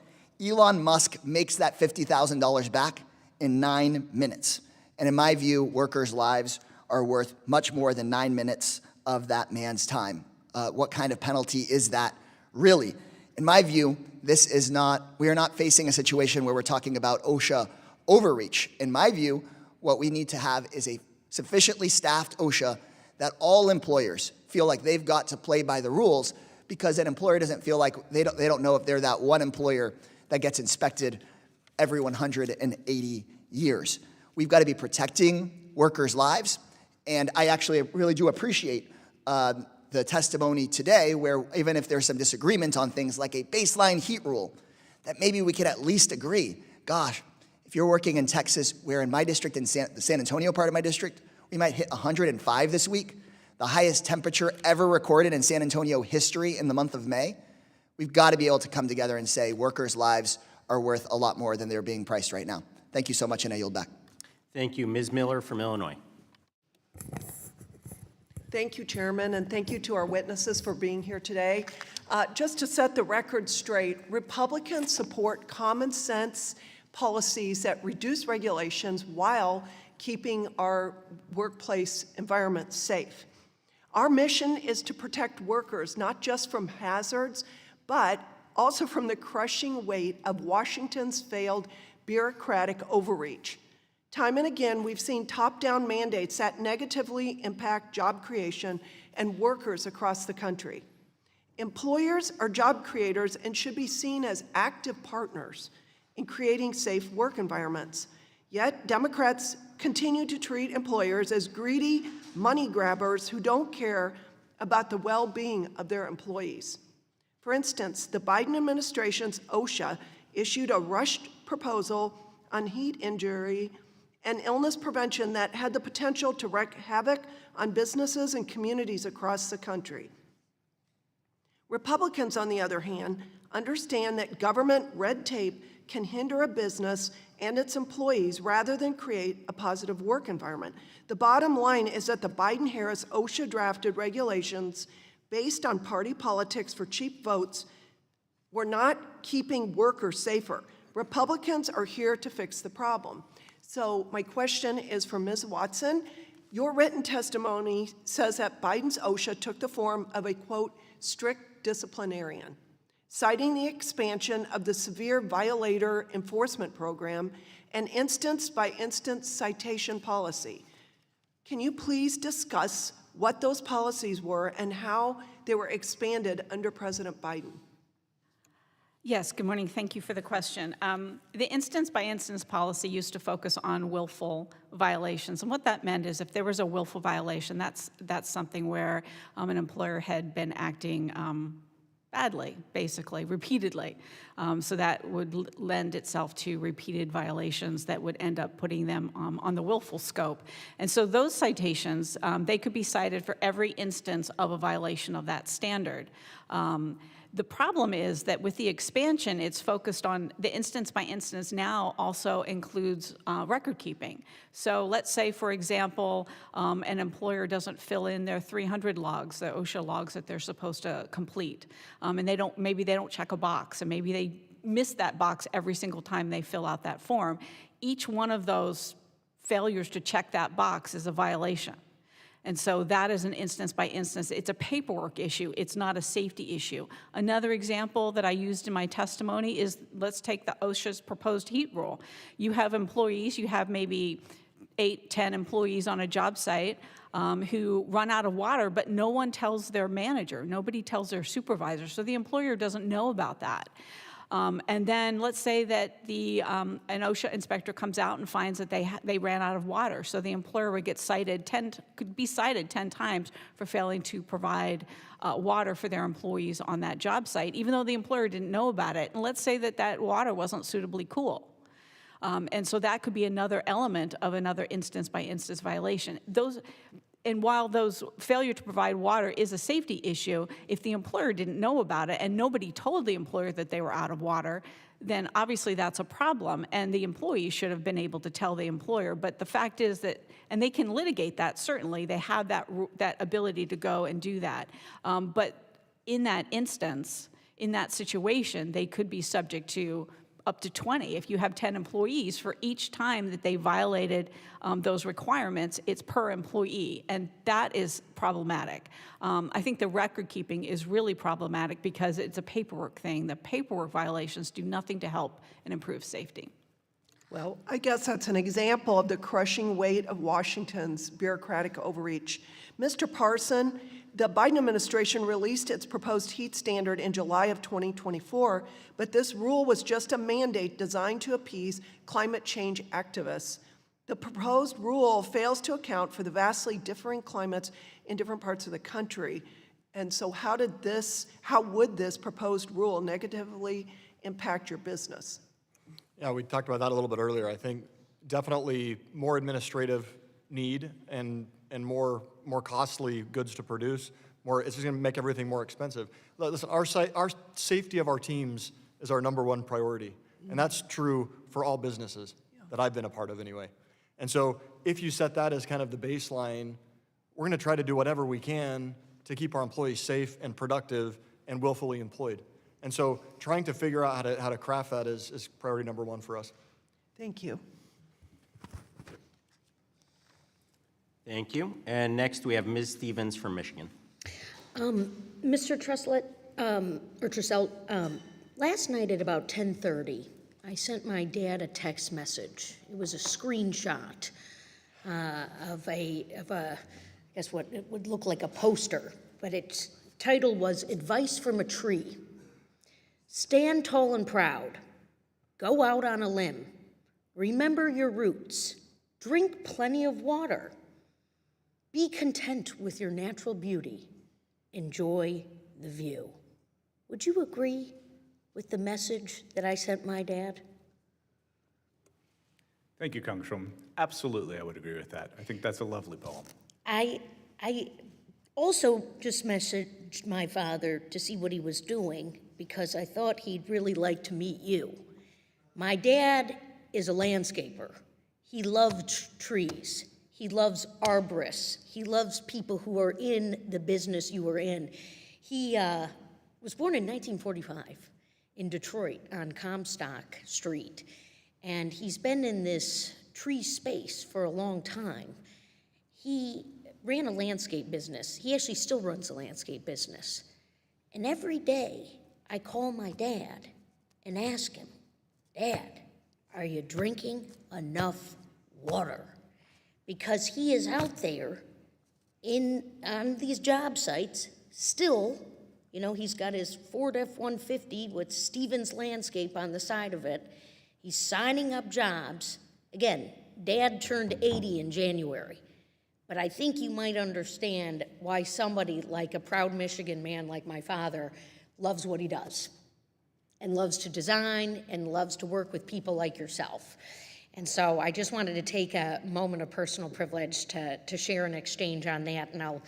Elon Musk makes that $50,000 back in 9 minutes. And in my view, workers' lives are worth much more than 9 minutes of that man's time. What kind of penalty is that, really? In my view, we are not facing a situation where we're talking about OSHA overreach. In my view, what we need to have is a sufficiently staffed OSHA that all employers feel like they've got to play by the rules, because an employer doesn't feel like they don't know if they're that one employer that gets inspected every 180 years. We've got to be protecting workers' lives, and I actually really do appreciate the testimony today, where even if there's some disagreement on things like a baseline heat rule, that maybe we could at least agree, gosh, if you're working in Texas, where in my district, in the San Antonio part of my district, we might hit 105 this week, the highest temperature ever recorded in San Antonio history in the month of May. We've got to be able to come together and say workers' lives are worth a lot more than they're being priced right now. Thank you so much, and I yield back. Thank you. Ms. Miller from Illinois. Thank you, Chairman, and thank you to our witnesses for being here today. Just to set the record straight, Republicans support common sense policies that reduce regulations while keeping our workplace environment safe. Our mission is to protect workers not just from hazards, but also from the crushing weight of Washington's failed bureaucratic overreach. Time and again, we've seen top-down mandates that negatively impact job creation and workers across the country. Employers are job creators and should be seen as active partners in creating safe work environments. Yet, Democrats continue to treat employers as greedy money grabbers who don't care about the well-being of their employees. For instance, the Biden administration's OSHA issued a rushed proposal on heat injury and illness prevention that had the potential to wreak havoc on businesses and communities across the country. Republicans, on the other hand, understand that government red tape can hinder a business and its employees rather than create a positive work environment. The bottom line is that the Biden-Harris OSHA drafted regulations based on party politics for cheap votes were not keeping workers safer. Republicans are here to fix the problem. So my question is for Ms. Watson. Your written testimony says that Biden's OSHA took the form of a, quote, strict disciplinarian, citing the expansion of the severe violator enforcement program and instance-by-instance citation policy. Can you please discuss what those policies were and how they were expanded under President Biden? Yes, good morning. Thank you for the question. The instance-by-instance policy used to focus on willful violations. And what that meant is if there was a willful violation, that's something where an employer had been acting badly, basically, repeatedly. So that would lend itself to repeated violations that would end up putting them on the willful scope. And so those citations, they could be cited for every instance of a violation of that standard. The problem is that with the expansion, it's focused on the instance by instance now also includes record keeping. So let's say, for example, an employer doesn't fill in their 300 logs, the OSHA logs that they're supposed to complete, and maybe they don't check a box, and maybe they miss that box every single time they fill out that form. Each one of those failures to check that box is a violation. And so that is an instance by instance. It's a paperwork issue. It's not a safety issue. Another example that I used in my testimony is, let's take the OSHA's proposed heat rule. You have employees, you have maybe 8, 10 employees on a job site who run out of water, but no one tells their manager. Nobody tells their supervisor. So the employer doesn't know about that. And then let's say that an OSHA inspector comes out and finds that they ran out of water. So the employer would get could be cited 10 times for failing to provide water for their employees on that job site, even though the employer didn't know about it. And let's say that water wasn't suitably cool. And so that could be another element of another instance by instance violation. And while those failure to provide water is a safety issue, if the employer didn't know about it and nobody told the employer that they were out of water, then obviously that's a problem, and the employee should have been able to tell the employer. But the fact is that, and they can litigate that, certainly, they have that ability to go and do that. But in that instance, in that situation, they could be subject to up to 20. If you have 10 employees, for each time that they violated those requirements, it's per employee, and that is problematic. I think the record keeping is really problematic because it's a paperwork thing. The paperwork violations do nothing to help and improve safety. Well, I guess that's an example of the crushing weight of Washington's bureaucratic overreach. Mr. Parson, the Biden administration released its proposed heat standard in July of 2024, but this rule was just a mandate designed to appease climate change activists. The proposed rule fails to account for the vastly differing climates in different parts of the country. And so how would this proposed rule negatively impact your business? Yeah, we talked about that a little bit earlier. I think definitely more administrative need and more costly goods to produce. It's just going to make everything more expensive. Listen, our safety of our teams is our number one priority, and that's true for all businesses that I've been a part of anyway. And so if you set that as kind of the baseline, we're going to try to do whatever we can to keep our employees safe and productive and willfully employed. And so trying to figure out how to craft that is priority number one for us. Thank you. Thank you. And next we have Ms. Stevens from Michigan. Mr. Trussell, last night at about 10:30, I sent my dad a text message. It was a screenshot of I guess what it would look like a poster, but its title was "Advice from a Tree." Stand tall and proud. Go out on a limb. Remember your roots. Drink plenty of water. Be content with your natural beauty. Enjoy the view. Would you agree with the message that I sent my dad? Thank you, Congresswoman. Absolutely, I would agree with that. I think that's a lovely poem. I Also, just messaged my father to see what he was doing because I thought he'd really like to meet you. My dad is a landscaper. He loves trees. He loves arborists. He loves people who are in the business you are in. He was born in 1945 in Detroit on Comstock Street, and he's been in this tree space for a long time. He ran a landscape business. He actually still runs a landscape business. And every day I call my dad and ask him, Dad, are you drinking enough water? Because he is out there on these job sites still. You know, he's got his Ford F-150 with Stevens Landscape on the side of it. He's signing up jobs. Again, Dad turned 80 in January. But I think you might understand why somebody like a proud Michigan man like my father loves what he does and loves to design and loves to work with people like yourself. And so I just wanted to take a moment of personal privilege to share an exchange on that, and I'll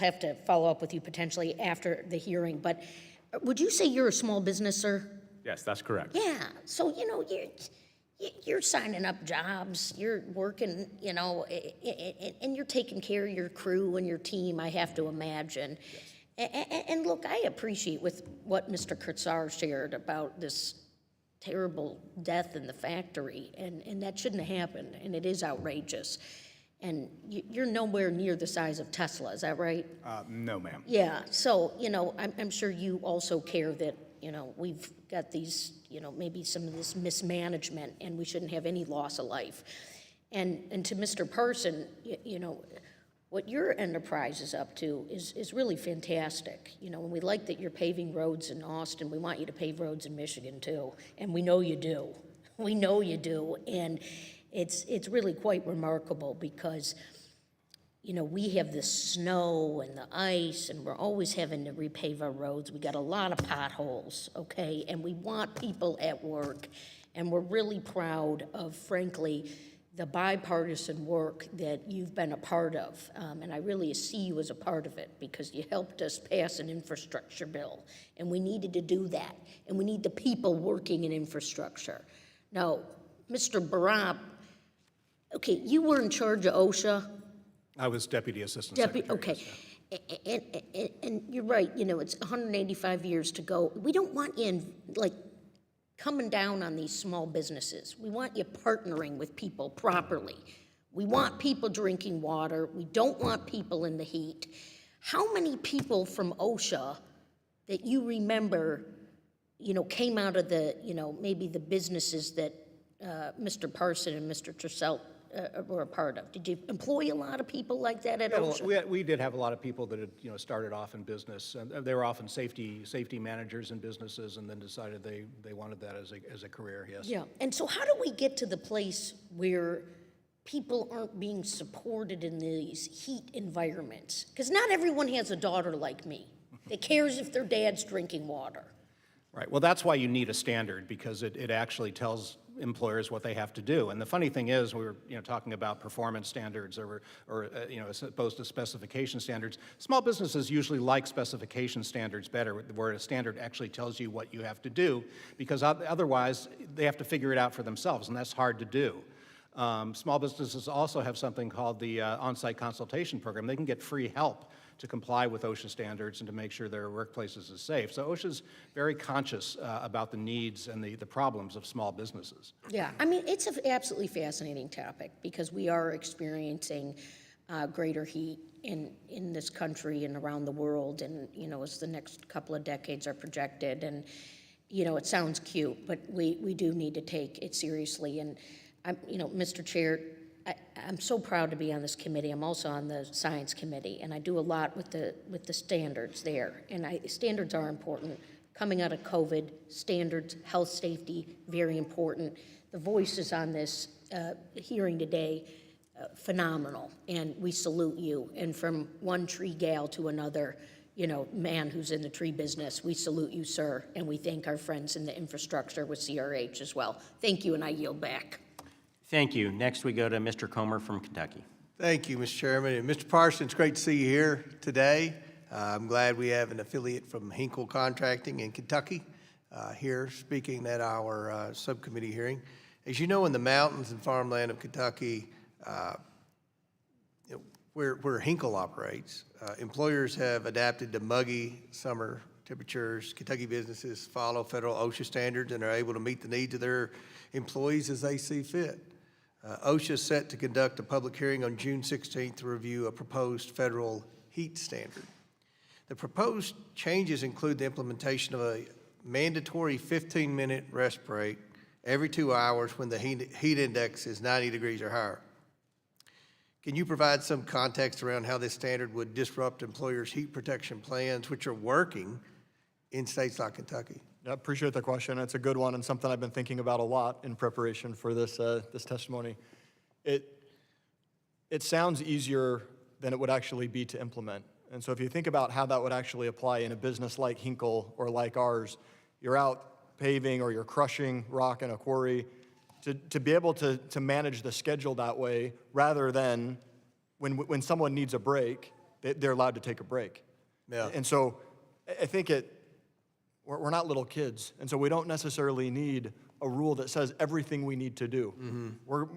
have to follow up with you potentially after the hearing. But would you say you're a small business, sir? Yes, that's correct. Yeah, so, you know, you're signing up jobs, you're working, you know, and you're taking care of your crew and your team, I have to imagine. Yes. And look, I appreciate with what Mr. Kurtzar shared about this terrible death in the factory, and that shouldn't have happened, and it is outrageous. And you're nowhere near the size of Tesla, is that right? No, ma'am. Yeah, so, you know, I'm sure you also care that, you know, we've got these, you know, maybe some of this mismanagement, and we shouldn't have any loss of life. And to Mr. Parson, you know, what your enterprise is up to is really fantastic. You know, and we like that you're paving roads in Austin. We want you to pave roads in Michigan, too. And we know you do. We know you do. And it's really quite remarkable because, you know, we have the snow and the ice, and we're always having to repave our roads. We got a lot of potholes, okay? And we want people at work. And we're really proud of, frankly, the bipartisan work that you've been a part of. And I really see you as a part of it because you helped us pass an infrastructure bill. And we needed to do that. And we need the people working in infrastructure. Now, Mr. Barab, okay, you were in charge of OSHA. I was Deputy Assistant Secretary. Okay. Yes, And you're right, you know, it's 185 years to go. We don't want you in, like, coming down on these small businesses. We want you partnering with people properly. We want people drinking water. We don't want people in the heat. How many people from OSHA that you remember, you know, came out of the, you know, maybe the businesses that Mr. Parson and Mr. Tercel were a part of? Did you employ a lot of people like that at OSHA? we did have a lot of people that had, you know, started off in business, and they were often safety managers in businesses, and then decided they wanted that as a career. Yes. Yeah. And so, how do we get to the place where people aren't being supported in these heat environments? Because not everyone has a daughter like me that cares if their dad's drinking water. Right. Well, that's why you need a standard, because it actually tells employers what they have to do. And the funny thing is, we were, you know, talking about performance standards or you know, as opposed to specification standards. Small businesses usually like specification standards better, where a standard actually tells you what you have to do, because otherwise they have to figure it out for themselves, and that's hard to do. Small businesses also have something called the on-site consultation program. They can get free help to comply with OSHA standards and to make sure their workplaces are safe. So OSHA's very conscious about the needs and the problems of small businesses. Yeah, I mean, it's an absolutely fascinating topic because we are experiencing greater heat in this country and around the world, and, you know, as the next couple of decades are projected. And, you know, it sounds cute, but we do need to take it seriously. And, you know, Mr. Chair, I'm so proud to be on this committee. I'm also on the Science Committee, and I do a lot with the standards there. And standards are important. Coming out of COVID, standards, health, safety, very important. The voices on this hearing today, phenomenal, and we salute you. And from one tree gal to another, you know, man who's in the tree business, we salute you, sir, and we thank our friends in the infrastructure with CRH as well. Thank you, and I yield back. Thank you. Next, we go to Mr. Comer from Kentucky. Thank you, Mr. Chairman. And Mr. Parsons, great to see you here today. I'm glad we have an affiliate from Hinkle Contracting in Kentucky here speaking at our subcommittee hearing. As you know, in the mountains and farmland of Kentucky, where Hinkle operates, employers have adapted to muggy summer temperatures. Kentucky businesses follow federal OSHA standards and are able to meet the needs of their employees as they see fit. OSHA is set to conduct a public hearing on June 16th to review a proposed federal heat standard. The proposed changes include the implementation of a mandatory 15-minute rest break every 2 hours when the heat index is 90 degrees or higher. Can you provide some context around how this standard would disrupt employers' heat protection plans, which are working in states like Kentucky? I appreciate the question. It's a good one and something I've been thinking about a lot in preparation for this this testimony. It sounds easier than it would actually be to implement. And so if you think about how that would actually apply in a business like Hinkle or like ours, you're out paving or you're crushing rock in a quarry, to be able to manage the schedule that way rather than when someone needs a break, they're allowed to take a break. Yeah. And so I think we're not little kids, and so we don't necessarily need a rule that says everything we need to do.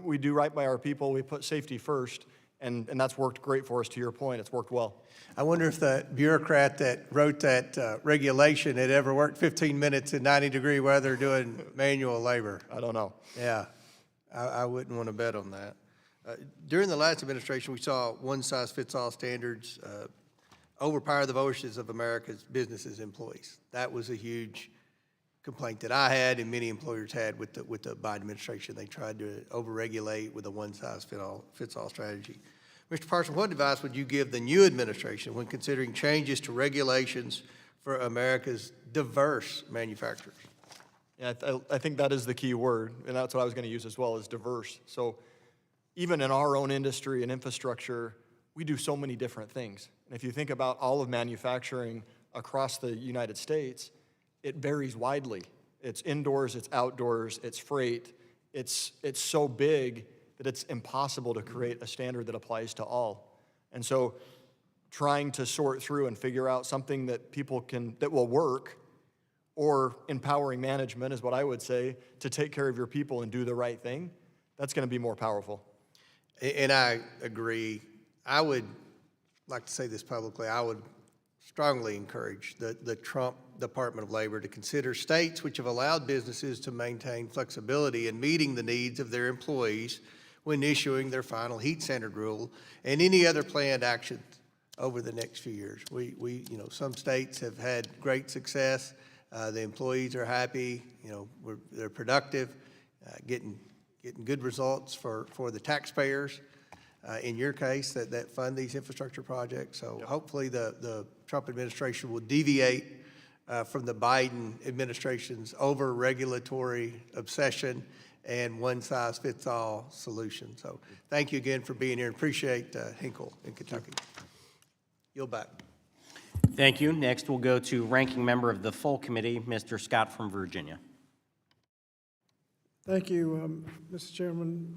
We do right by our people, we put safety first, and that's worked great for us. To your point, it's worked well. I wonder if the bureaucrat that wrote that regulation had ever worked 15 minutes in 90-degree weather doing manual labor. I don't know. Yeah, I wouldn't want to bet on that. During the last administration, we saw one-size-fits-all standards overpower the voices of America's businesses and employees. That was a huge complaint that I had and many employers had with the Biden administration. They tried to overregulate with a one-size-fits-all strategy. Mr. Parsons, what advice would you give the new administration when considering changes to regulations for America's diverse manufacturers? Yeah, I think that is the key word, and that's what I was going to use as well, is diverse. So even in our own industry and infrastructure, we do so many different things. And if you think about all of manufacturing across the United States, it varies widely. It's indoors, it's outdoors, it's freight. It's so big that it's impossible to create a standard that applies to all. And so trying to sort through and figure out something that that will work, or empowering management is what I would say, to take care of your people and do the right thing, that's going to be more powerful. And I agree. I would like to say this publicly. I would strongly encourage the Trump Department of Labor to consider states which have allowed businesses to maintain flexibility in meeting the needs of their employees when issuing their final heat standard rule and any other planned actions over the next few years. Some states have had great success. The employees are happy. They're productive, getting good results for the taxpayers. In your case, that fund these infrastructure projects. So hopefully the Trump administration will deviate from the Biden administration's over-regulatory obsession and one-size-fits-all solution. So thank you again for being here, and appreciate Hinkle in Kentucky. Yield back. Thank you. Next, we'll go to Ranking Member of the Full Committee, Mr. Scott from Virginia. Thank you, Mr. Chairman.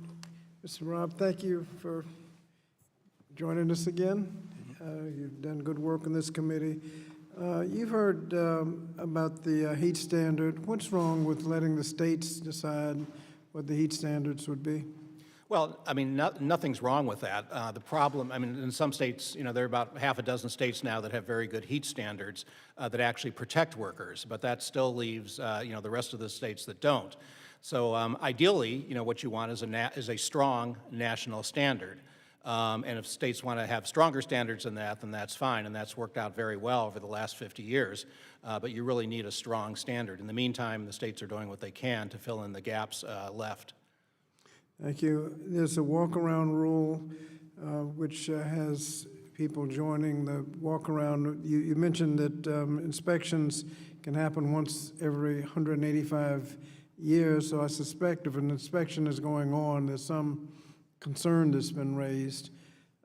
Mr. Robb, thank you for joining us again. You've done good work in this committee. You've heard about the heat standard. What's wrong with letting the states decide what the heat standards would be? Well, I mean, nothing's wrong with that. The problem, I mean, in some states, there are about half a dozen states now that have very good heat standards that actually protect workers, but that still leaves, the rest of the states that don't. So ideally, what you want is a strong national standard. And if states want to have stronger standards than that, then that's fine, and that's worked out very well over the last 50 years. But you really need a strong standard. In the meantime, the states are doing what they can to fill in the gaps left. Thank you. There's a walk-around rule which has people joining the walk-around. You mentioned that inspections can happen once every 185 years, so I suspect if an inspection is going on, there's some concern that's been raised.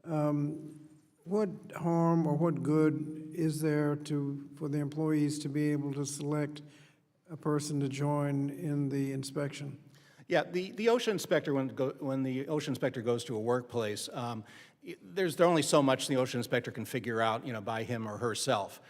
What harm or what good is there for the employees to be able to select a person to join in the inspection? Yeah, the OSHA inspector, when the OSHA inspector goes to a workplace, there's only so much the OSHA inspector can figure out, by him or herself.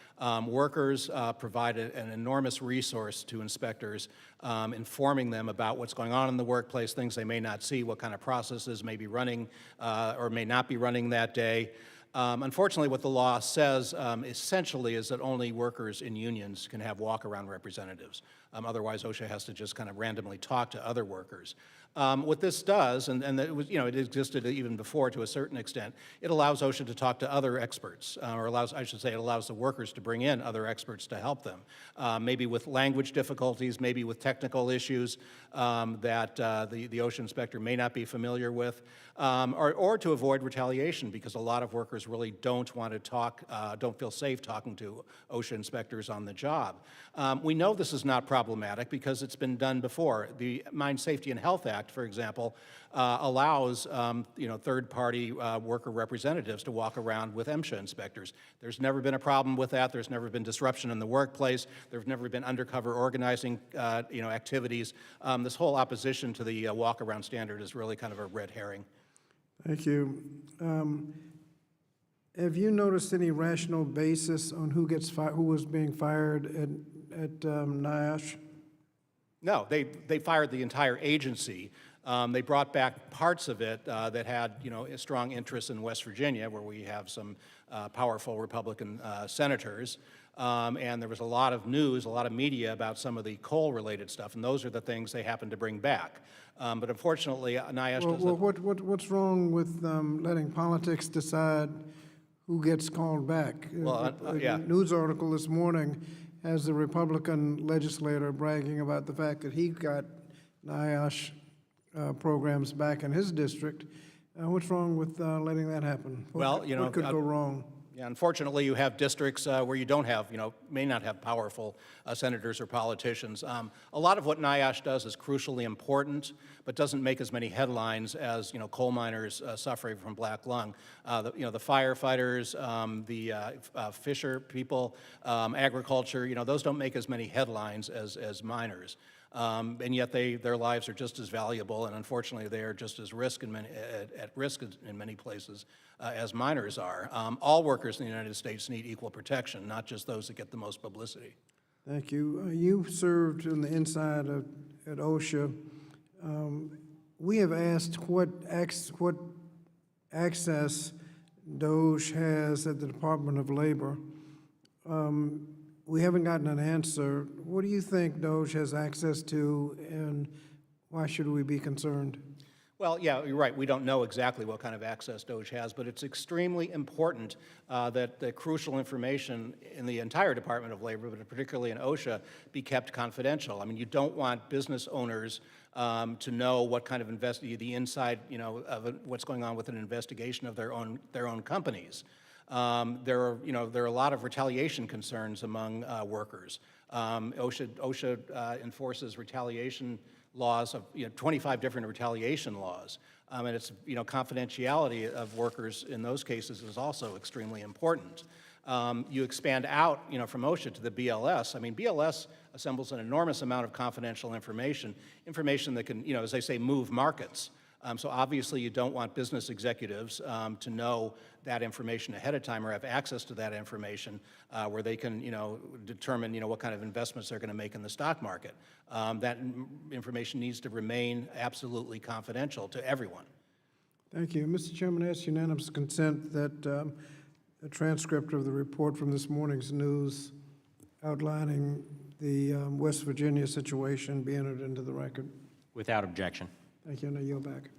Workers provide an enormous resource to inspectors, informing them about what's going on in the workplace, things they may not see, what kind of processes may be running or may not be running that day. Unfortunately, what the law says essentially is that only workers in unions can have walk-around representatives. Otherwise, OSHA has to just kind of randomly talk to other workers. What this does, and it was, it existed even before to a certain extent, it allows OSHA to talk to other experts, or it allows the workers to bring in other experts to help them, maybe with language difficulties, maybe with technical issues that the OSHA inspector may not be familiar with, or to avoid retaliation, because a lot of workers really don't want to talk, don't feel safe talking to OSHA inspectors on the job. We know this is not problematic because it's been done before. The Mine Safety and Health Act, for example, allows third-party worker representatives to walk around with MSHA inspectors. There's never been a problem with that. There's never been disruption in the workplace. There's never been undercover organizing activities. This whole opposition to the walk-around standard is really kind of a red herring. Thank you. Have you noticed any rational basis on who was being fired at NIOSH? No, they fired the entire agency. They brought back parts of it that had, a strong interest in West Virginia, where we have some powerful Republican senators. And there was a lot of news, a lot of media about some of the coal-related stuff, and those are the things they happened to bring back. But unfortunately, NIOSH doesn't. What's wrong with letting politics decide who gets called back? Well, yeah. A news article this morning has the Republican legislator bragging about the fact that he got NIOSH programs back in his district. What's wrong with letting that happen? What could go wrong? Yeah, unfortunately, you have districts where you don't have, may not have powerful senators or politicians. A lot of what NIOSH does is crucially important, but doesn't make as many headlines as, coal miners suffering from black lung. The firefighters, the fisher people, agriculture, those don't make as many headlines as miners. And yet their lives are just as valuable, and unfortunately they are just as at risk in many places as miners are. All workers in the United States need equal protection, not just those that get the most publicity. Thank you. You served on the inside at OSHA. We have asked what access DOJ has at the Department of Labor. We haven't gotten an answer. What do you think DOJ has access to, and why should we be concerned? Well, yeah, you're right. We don't know exactly what kind of access DOJ has, but it's extremely important that the crucial information in the entire Department of Labor, but particularly in OSHA, be kept confidential. I mean, you don't want business owners to know what kind of the inside, of what's going on with an investigation of their own companies. There are a lot of retaliation concerns among workers. OSHA enforces retaliation laws of 25 different retaliation laws, and it's confidentiality of workers in those cases is also extremely important. You expand out from OSHA to the BLS. I mean, BLS assembles an enormous amount of confidential information that can as they say, move markets. So obviously you don't want business executives to know that information ahead of time or have access to that information where they can, determine, what kind of investments they're going to make in the stock market. That information needs to remain absolutely confidential to everyone. Thank you. Mr. Chairman, I ask unanimous consent that a transcript of the report from this morning's news outlining the West Virginia situation be entered into the record. Without objection. Thank you, and I yield back.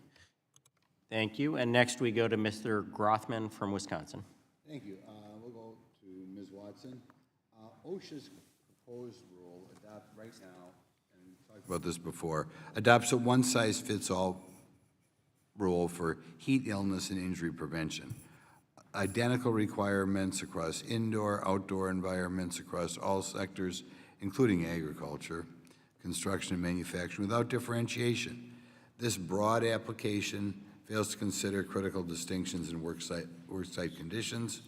Thank you. And next we go to Mr. Grothman from Wisconsin. Thank you. We'll go to Ms. Watson. OSHA's proposed rule right now, and we talked about this before, adopts a one-size-fits-all rule for heat, illness, and injury prevention. Identical requirements across indoor, outdoor environments, across all sectors, including agriculture, construction, and manufacturing, without differentiation. This broad application fails to consider critical distinctions in worksite conditions.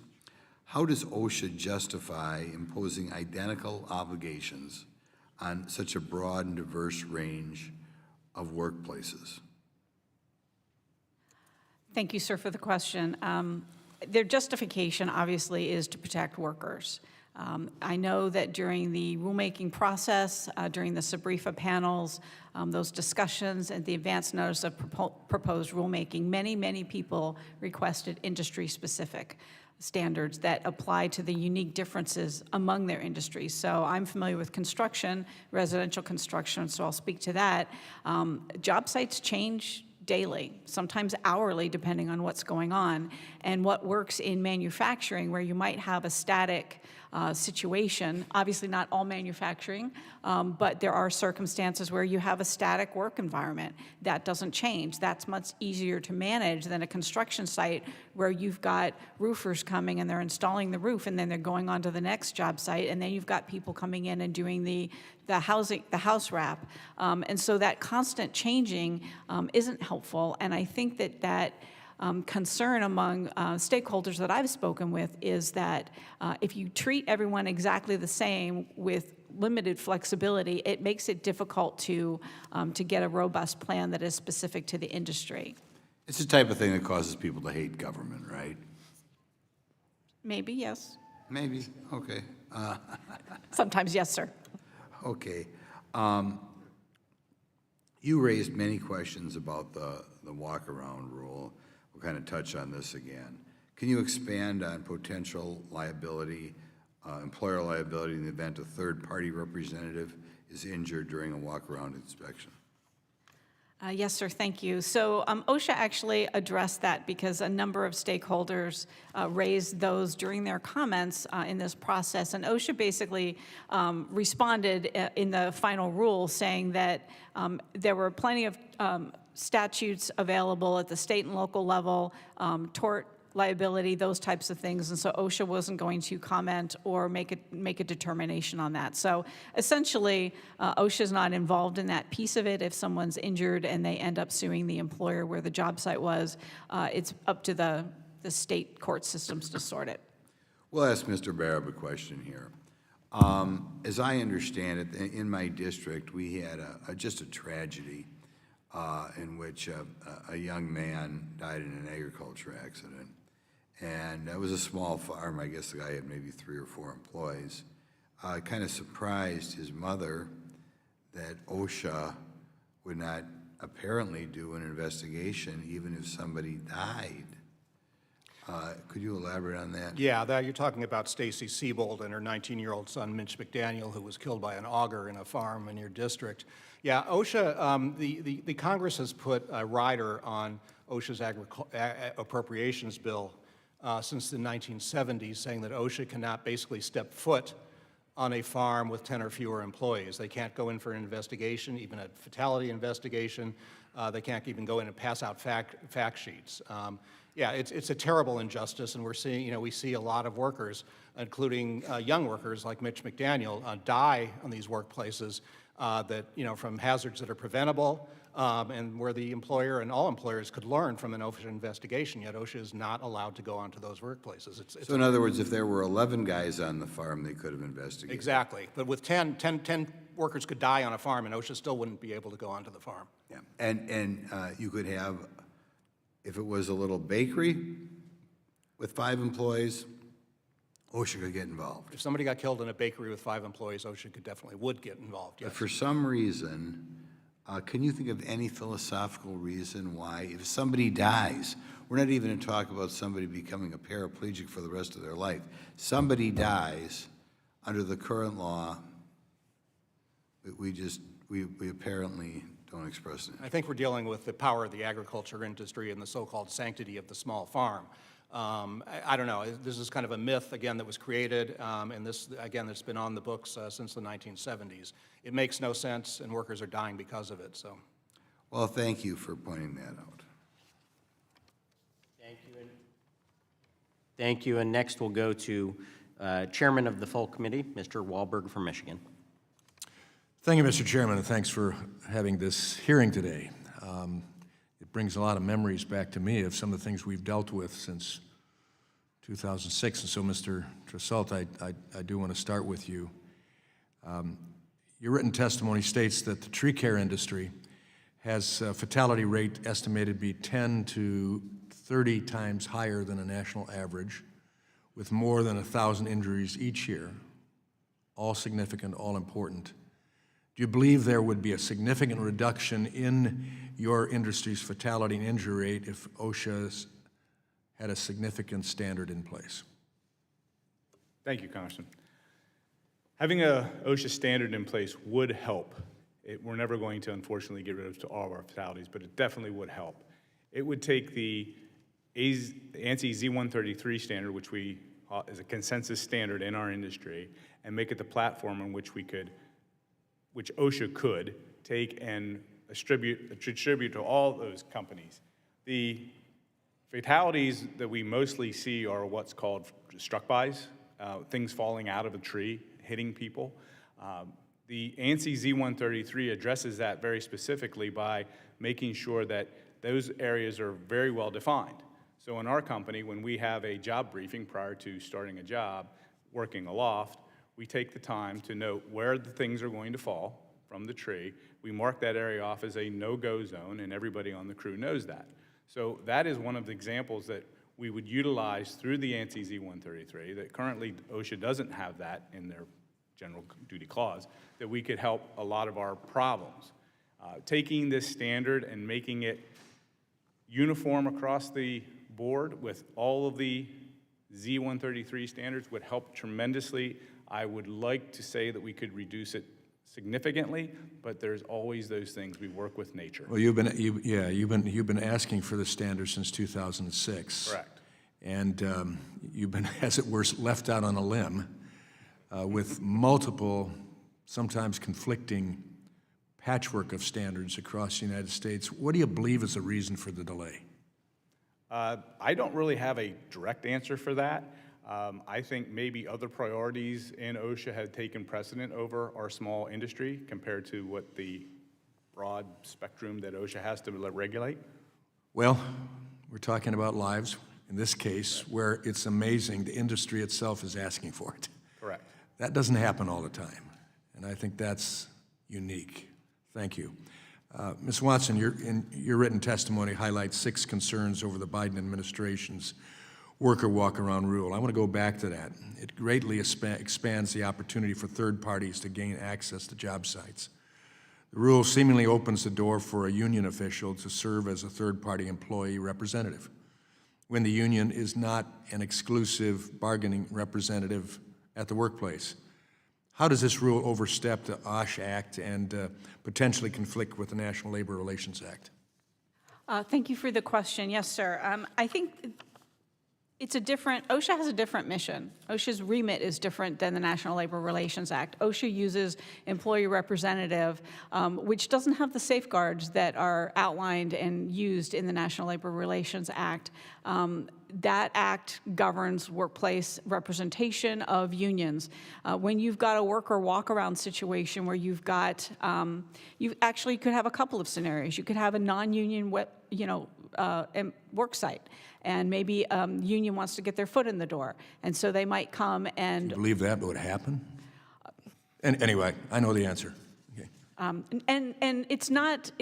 How does OSHA justify imposing identical obligations on such a broad and diverse range of workplaces? Thank you, sir, for the question. Their justification, obviously, is to protect workers. I know that during the rulemaking process, during the SABRIFA panels, those discussions and the advance notice of proposed rulemaking, many people requested industry-specific standards that apply to the unique differences among their industries. So I'm familiar with construction, residential construction, so I'll speak to that. Job sites change daily, sometimes hourly, depending on what's going on. And what works in manufacturing, where you might have a static situation, obviously not all manufacturing, but there are circumstances where you have a static work environment. That doesn't change. That's much easier to manage than a construction site where you've got roofers coming and they're installing the roof and then they're going on to the next job site, and then you've got people coming in and doing the house wrap. And so that constant changing isn't helpful, and I think that concern among stakeholders that I've spoken with is that if you treat everyone exactly the same with limited flexibility, it makes it difficult to get a robust plan that is specific to the industry. It's the type of thing that causes people to hate government, right? Maybe, yes. Maybe, okay. Sometimes, yes, sir. Okay. You raised many questions about the walk-around rule. We'll kind of touch on this again. Can you expand on potential liability, employer liability in the event a third-party representative is injured during a walk-around inspection? Yes, sir, thank you. So OSHA actually addressed that because a number of stakeholders raised those during their comments in this process. And OSHA basically responded in the final rule saying that there were plenty of statutes available at the state and local level, tort liability, those types of things, and so OSHA wasn't going to comment or make a determination on that. So essentially, OSHA's not involved in that piece of it. If someone's injured and they end up suing the employer where the job site was, it's up to the state court systems to sort it. We'll ask Mr. Barab a question here. As I understand it, in my district, we had just a tragedy in which a young man died in an agriculture accident. And it was a small farm. I guess the guy had maybe 3 or 4 employees. Kind of surprised his mother that OSHA would not apparently do an investigation even if somebody died. Could you elaborate on that? Yeah, you're talking about Stacy Siebold and her 19-year-old son, Mitch McDaniel, who was killed by an auger in a farm in your district. Yeah, OSHA, the Congress has put a rider on OSHA's appropriations bill since the 1970s, saying that OSHA cannot basically step foot on a farm with 10 or fewer employees. They can't go in for an investigation, even a fatality investigation. They can't even go in and pass out fact sheets. Yeah, it's a terrible injustice, and we're seeing, we see a lot of workers, including young workers like Mitch McDaniel, die on these workplaces that, from hazards that are preventable, and where the employer and all employers could learn from an OSHA investigation, yet OSHA is not allowed to go onto those workplaces. So in other words, if there were 11 guys on the farm, they could have investigated. Exactly, but with 10 workers could die on a farm, and OSHA still wouldn't be able to go onto the farm. Yeah, and you could have, if it was a little bakery with 5 employees, OSHA could get involved. If somebody got killed in a bakery with 5 employees, OSHA would get involved, yes. But for some reason, can you think of any philosophical reason why, if somebody dies, we're not even going to talk about somebody becoming a paraplegic for the rest of their life. Somebody dies under the current law, we apparently don't express it. I think we're dealing with the power of the agriculture industry and the so-called sanctity of the small farm. I don't know. This is kind of a myth, again, that was created, and this, again, that's been on the books since the 1970s. It makes no sense, and workers are dying because of it. So, well, thank you for pointing that out. Thank you, and next we'll go to Chairman of the Full Committee, Mr. Wahlberg from Michigan. Thank you, Mr. Chairman, and thanks for having this hearing today. It brings a lot of memories back to me of some of the things we've dealt with since 2006, and so, Mr. Tressault, I do want to start with you. Your written testimony states that the tree care industry has a fatality rate estimated to be 10 to 30 times higher than a national average, with more than 1,000 injuries each year, all significant, all important. Do you believe there would be a significant reduction in your industry's fatality and injury rate if OSHA had a significant standard in place? Thank you, Congressman. Having a OSHA standard in place would help. We're never going to, unfortunately, get rid of all of our fatalities, but it definitely would help. It would take the ANSI Z133 standard, which is a consensus standard in our industry, and make it the platform on which OSHA could take and distribute to all those companies. The fatalities that we mostly see are what's called struck-bys, things falling out of a tree, hitting people. The ANSI Z133 addresses that very specifically by making sure that those areas are very well defined. So in our company, when we have a job briefing prior to starting a job, working a loft, we take the time to note where the things are going to fall from the tree. We mark that area off as a no-go zone, and everybody on the crew knows that. So that is one of the examples that we would utilize through the ANSI Z133, that currently OSHA doesn't have that in their general duty clause, that we could help a lot of our problems. Taking this standard and making it uniform across the board with all of the Z133 standards would help tremendously. I would like to say that we could reduce it significantly, but there's always those things. We work with nature. Well, you've been asking for the standard since 2006. Correct. And you've been, as it were, left out on a limb with multiple, sometimes conflicting patchwork of standards across the United States. What do you believe is the reason for the delay? I don't really have a direct answer for that. I think maybe other priorities in OSHA have taken precedent over our small industry compared to what the broad spectrum that OSHA has to regulate. Well, we're talking about lives, in this case, where it's amazing the industry itself is asking for it. Correct. That doesn't happen all the time, and I think that's unique. Thank you. Ms. Watson, your written testimony highlights 6 concerns over the Biden administration's worker walk-around rule. I want to go back to that. It greatly expands the opportunity for third parties to gain access to job sites. The rule seemingly opens the door for a union official to serve as a third-party employee representative when the union is not an exclusive bargaining representative at the workplace. How does this rule overstep the OSHA Act and potentially conflict with the National Labor Relations Act? Thank you for the question. Yes, sir. I think OSHA has a different mission. OSHA's remit is different than the National Labor Relations Act. OSHA uses employee representative, which doesn't have the safeguards that are outlined and used in the National Labor Relations Act. That act governs workplace representation of unions. When you've got a worker walk-around situation where you actually could have a couple of scenarios. You could have a non-union work site, and maybe union wants to get their foot in the door, and so they might come and. Do you believe that would happen? And anyway, I know the answer. Okay. And it's not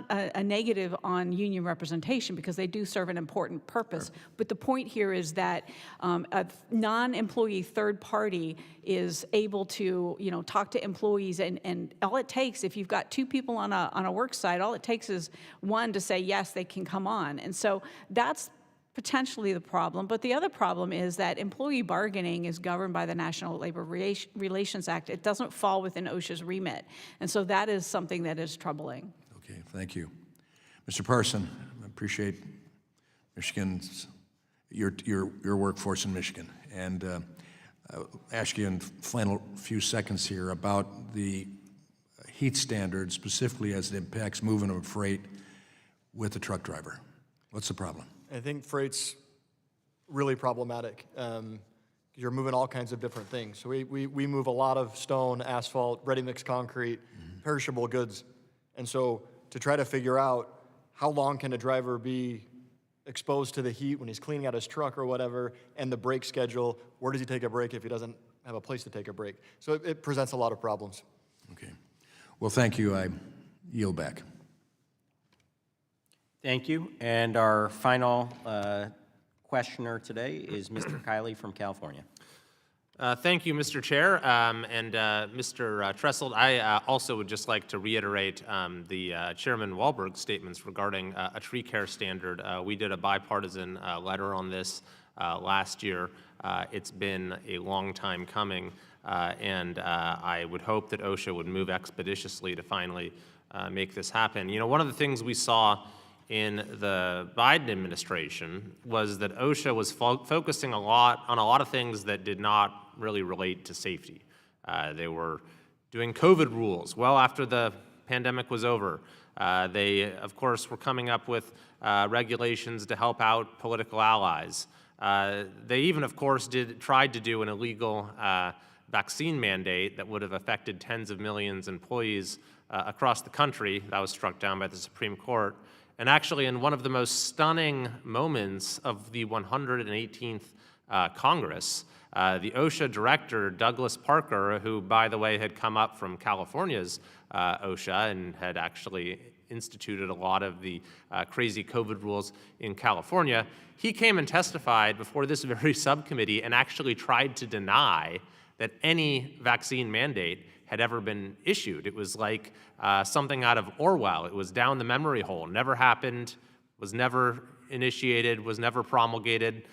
a negative on union representation because they do serve an important purpose. Sure. But the point here is that a non-employee third party is able to talk to employees, and all it takes, if you've got 2 people on a work site, all it takes is one to say yes, they can come on, and so that's potentially the problem. But the other problem is that employee bargaining is governed by the National Labor Relations Act. It doesn't fall within OSHA's remit. And so that is something that is troubling. Okay, thank you. Mr. Parson, I appreciate Michigan's, your workforce in Michigan. And I'll ask you in the final few seconds here about the heat standard, specifically as it impacts movement of freight with the truck driver. What's the problem? I think freight's really problematic. You're moving all kinds of different things. So we move a lot of stone, asphalt, ready-mix concrete, perishable goods. And so to try to figure out how long can a driver be exposed to the heat when he's cleaning out his truck or whatever, and the break schedule, where does he take a break if he doesn't have a place to take a break? So it presents a lot of problems. Okay. Well, thank you. I yield back. Thank you. And our final questioner today is Mr. Kiley from California. Thank you, Mr. Chair. Mr. Tresselt, I also would just like to reiterate the Chairman Wahlberg's statements regarding a tree care standard. We did a bipartisan letter on this last year. It's been a long time coming, and I would hope that OSHA would move expeditiously to finally make this happen. You know, one of the things we saw in the Biden administration was that OSHA was focusing on a lot of things that did not really relate to safety. They were doing COVID rules well after the pandemic was over. They, of course, were coming up with regulations to help out political allies. They even, of course, tried to do an illegal vaccine mandate that would have affected tens of millions of employees across the country. That was struck down by the Supreme Court. And actually, in one of the most stunning moments of the 118th Congress, the OSHA director, Douglas Parker, who, by the way, had come up from California's OSHA and had actually instituted a lot of the crazy COVID rules in California, he came and testified before this very subcommittee and actually tried to deny that any vaccine mandate had ever been issued. It was like something out of Orwell. It was down the memory hole, never happened, was never initiated, was never promulgated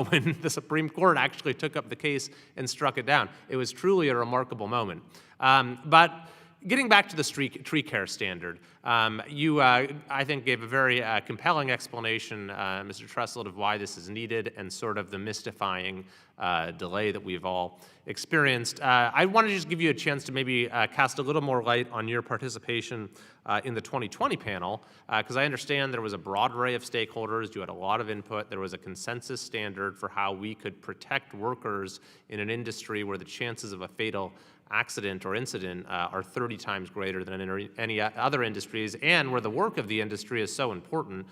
when the Supreme Court actually took up the case and struck it down. It was truly a remarkable moment. But getting back to the tree care standard, you, I think, gave a very compelling explanation, Mr. Tresselt, of why this is needed and sort of the mystifying delay that we've all experienced. I want to just give you a chance to maybe cast a little more light on your participation in the 2020 panel, because I understand there was a broad array of stakeholders, you had a lot of input, there was a consensus standard for how we could protect workers in an industry where the chances of a fatal accident or incident are 30 times greater than in any other industries, and where the work of the industry is so important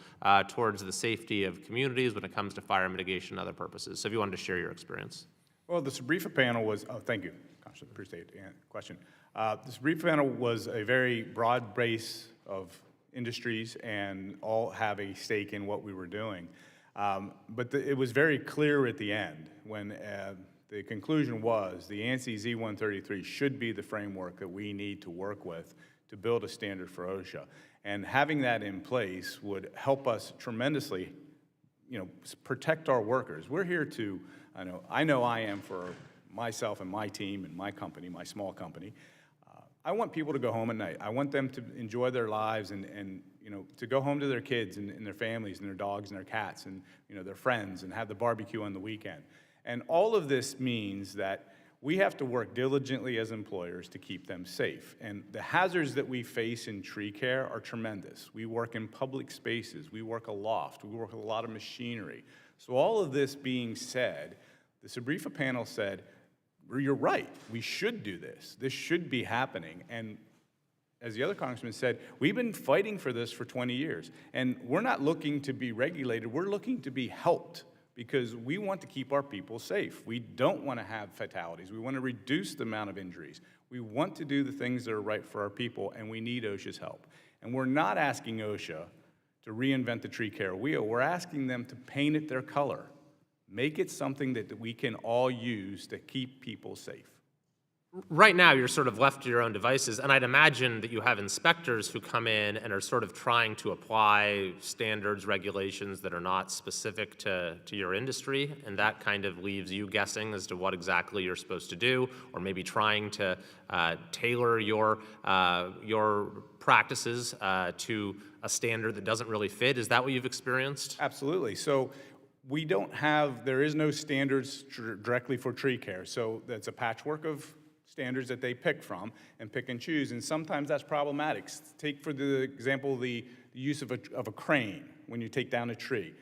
towards the safety of communities when it comes to fire mitigation and other purposes. So if you wanted to share your experience. Well, the SBREFA panel was, oh, thank you. Gosh, I appreciate the question. The SBREFA panel was a very broad base of industries and all have a stake in what we were doing. But it was very clear at the end when the conclusion was the ANSI Z133 should be the framework that we need to work with to build a standard for OSHA. And having that in place would help us tremendously, protect our workers. We're here to, I know I am for myself and my team and my company, my small company. I want people to go home at night. I want them to enjoy their lives and to go home to their kids and their families and their dogs and their cats and their friends and have the barbecue on the weekend. And all of this means that we have to work diligently as employers to keep them safe. And the hazards that we face in tree care are tremendous. We work in public spaces. We work aloft. We work with a lot of machinery. So all of this being said, the SBREFA panel said, you're right, we should do this. This should be happening. And as the other congressman said, we've been fighting for this for 20 years. And we're not looking to be regulated, we're looking to be helped, because we want to keep our people safe. We don't want to have fatalities. We want to reduce the amount of injuries. We want to do the things that are right for our people, and we need OSHA's help. And we're not asking OSHA to reinvent the tree care wheel. We're asking them to paint it their color. Make it something that we can all use to keep people safe. Right now, you're sort of left to your own devices, and I'd imagine that you have inspectors who come in and are sort of trying to apply standards, regulations that are not specific to your industry, and that kind of leaves you guessing as to what exactly you're supposed to do, or maybe trying to tailor your practices to a standard that doesn't really fit. Is that what you've experienced? Absolutely. So we don't have, there is no standards directly for tree care, so that's a patchwork of standards that they pick from and pick and choose, and sometimes that's problematic. Take for the example the use of a crane when you take down a tree.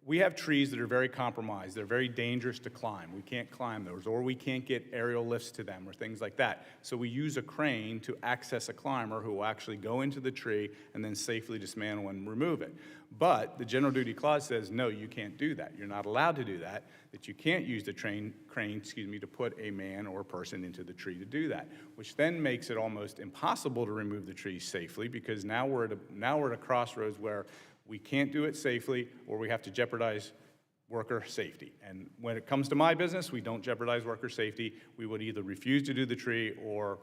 We have trees that are very compromised. They're very dangerous to climb. We can't climb those, or we can't get aerial lifts to them or things like that. So we use a crane to access a climber who will actually go into the tree and then safely dismantle and remove it. But the general duty clause says, no, you can't do that. You're not allowed to do that, that you can't use the crane, to put a man or a person into the tree to do that, which then makes it almost impossible to remove the tree safely, because now we're at a crossroads where We can't do it safely, or we have to jeopardize worker safety. And when it comes to my business, we don't jeopardize worker safety. We would either refuse to do the tree or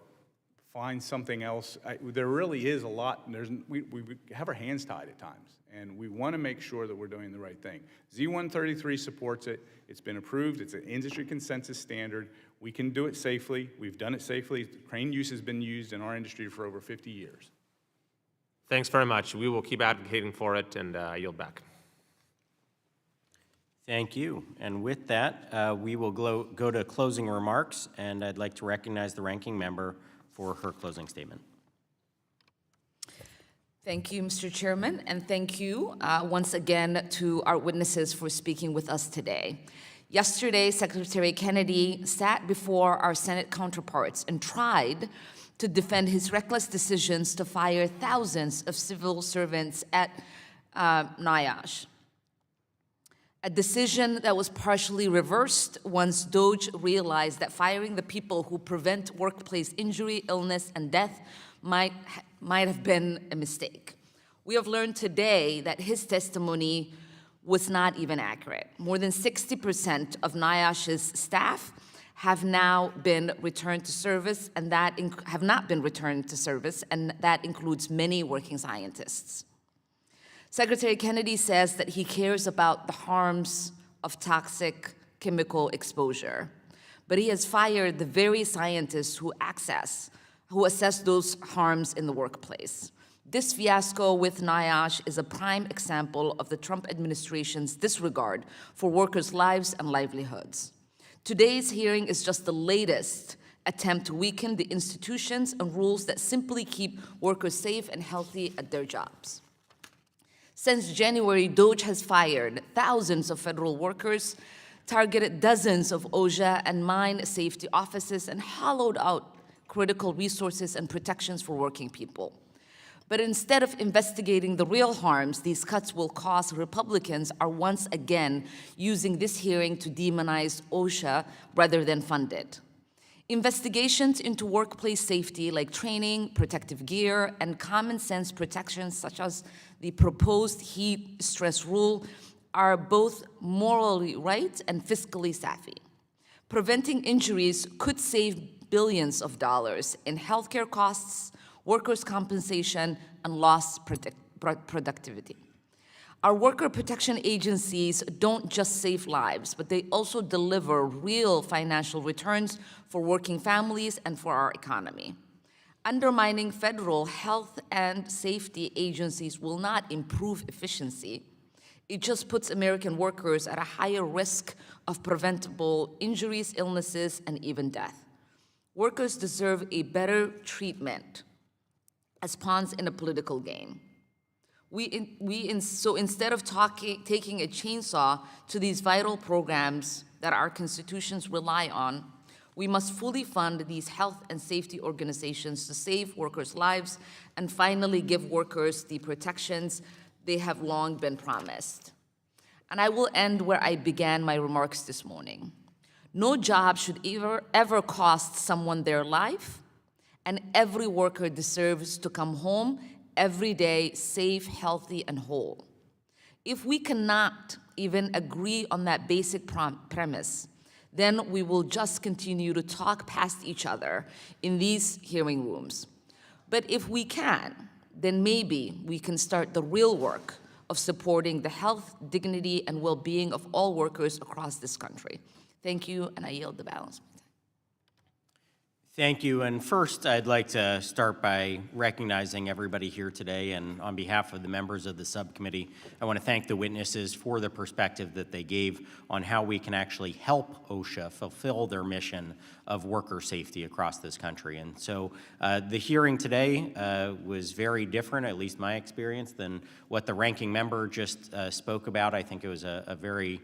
find something else. There really is a lot, and we have our hands tied at times, and we want to make sure that we're doing the right thing. Z133 supports it. It's been approved. It's an industry consensus standard. We can do it safely. We've done it safely. Crane use has been used in our industry for over 50 years. Thanks very much. We will keep advocating for it, and I yield back. Thank you. And with that, we will go to closing remarks, and I'd like to recognize the ranking member for her closing statement. Thank you, Mr. Chairman, and thank you once again to our witnesses for speaking with us today. Yesterday, Secretary Kennedy sat before our Senate counterparts and tried to defend his reckless decisions to fire thousands of civil servants at NIOSH. A decision that was partially reversed once DOGE realized that firing the people who prevent workplace injury, illness, and death might have been a mistake. We have learned today that his testimony was not even accurate. More than 60% of NIOSH's staff have now been returned to service, and that have not been returned to service, and that includes many working scientists. Secretary Kennedy says that he cares about the harms of toxic chemical exposure, but he has fired the very scientists who assess those harms in the workplace. This fiasco with NIOSH is a prime example of the Trump administration's disregard for workers' lives and livelihoods. Today's hearing is just the latest attempt to weaken the institutions and rules that simply keep workers safe and healthy at their jobs. Since January, DOGE has fired thousands of federal workers, targeted dozens of OSHA and mine safety offices, and hollowed out critical resources and protections for working people. But instead of investigating the real harms these cuts will cause, Republicans are once again using this hearing to demonize OSHA rather than fund it. Investigations into workplace safety, like training, protective gear, and common sense protections such as the proposed heat stress rule, are both morally right and fiscally savvy. Preventing injuries could save billions of dollars in healthcare costs, workers' compensation, and lost productivity. Our worker protection agencies don't just save lives, but they also deliver real financial returns for working families and for our economy. Undermining federal health and safety agencies will not improve efficiency. It just puts American workers at a higher risk of preventable injuries, illnesses, and even death. Workers deserve a better treatment as pawns in a political game. So instead of taking a chainsaw to these vital programs that our constitutions rely on, we must fully fund these health and safety organizations to save workers' lives and finally give workers the protections they have long been promised. And I will end where I began my remarks this morning. No job should ever cost someone their life, and every worker deserves to come home every day safe, healthy, and whole. If we cannot even agree on that basic premise, then we will just continue to talk past each other in these hearing rooms. But if we can, then maybe we can start the real work of supporting the health, dignity, and well-being of all workers across this country. Thank you, and I yield the balance. Thank you. And first, I'd like to start by recognizing everybody here today. And on behalf of the members of the subcommittee, I want to thank the witnesses for the perspective that they gave on how we can actually help OSHA fulfill their mission of worker safety across this country. And so the hearing today was very different, at least my experience, than what the ranking member just spoke about. I think it was a very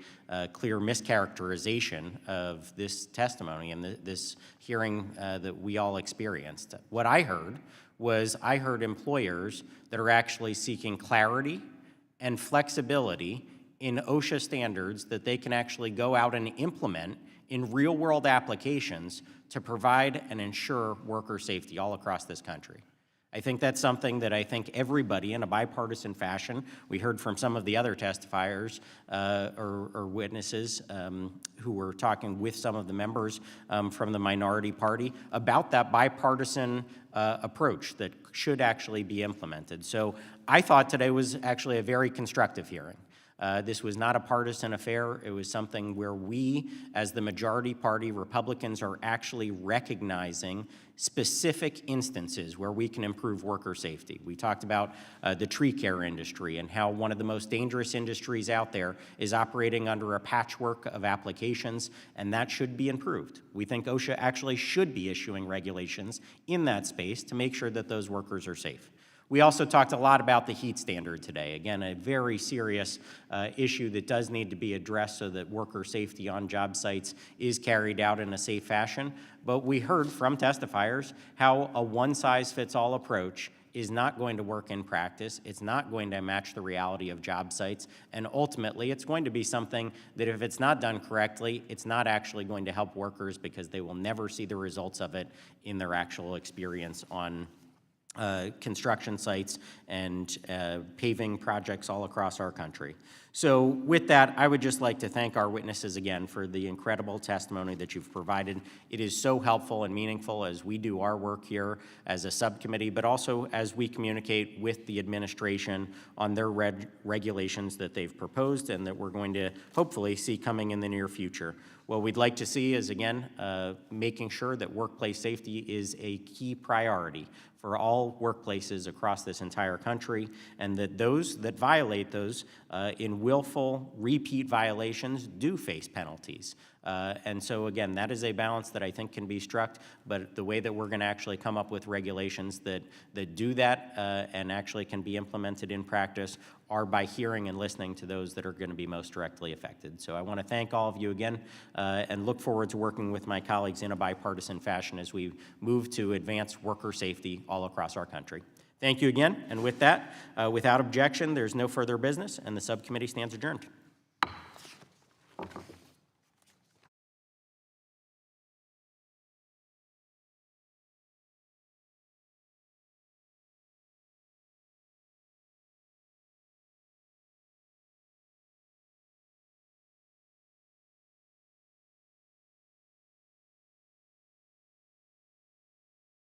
clear mischaracterization of this testimony and this hearing that we all experienced. What I heard was employers that are actually seeking clarity and flexibility in OSHA standards that they can actually go out and implement in real-world applications to provide and ensure worker safety all across this country. I think that's something that I think everybody in a bipartisan fashion, we heard from some of the other testifiers or witnesses who were talking with some of the members from the minority party about that bipartisan approach that should actually be implemented. So I thought today was actually a very constructive hearing. This was not a partisan affair. It was something where we, as the majority party, Republicans, are actually recognizing specific instances where we can improve worker safety. We talked about the tree care industry and how one of the most dangerous industries out there is operating under a patchwork of applications, and that should be improved. We think OSHA actually should be issuing regulations in that space to make sure that those workers are safe. We also talked a lot about the heat standard today. Again, a very serious issue that does need to be addressed so that worker safety on job sites is carried out in a safe fashion. But we heard from testifiers how a one-size-fits-all approach is not going to work in practice. It's not going to match the reality of job sites. And ultimately, it's going to be something that if it's not done correctly, it's not actually going to help workers because they will never see the results of it in their actual experience on construction sites and paving projects all across our country. So with that, I would just like to thank our witnesses again for the incredible testimony that you've provided. It is so helpful and meaningful as we do our work here as a subcommittee, but also as we communicate with the administration on their regulations that they've proposed and that we're going to hopefully see coming in the near future. What we'd like to see is, again, making sure that workplace safety is a key priority for all workplaces across this entire country, and that those that violate those in willful repeat violations do face penalties. And so again, that is a balance that I think can be struck, but the way that we're going to actually come up with regulations that do that and actually can be implemented in practice are by hearing and listening to those that are going to be most directly affected. So I want to thank all of you again and look forward to working with my colleagues in a bipartisan fashion as we move to advance worker safety all across our country. Thank you again, and with that, without objection, there's no further business, and the subcommittee stands adjourned.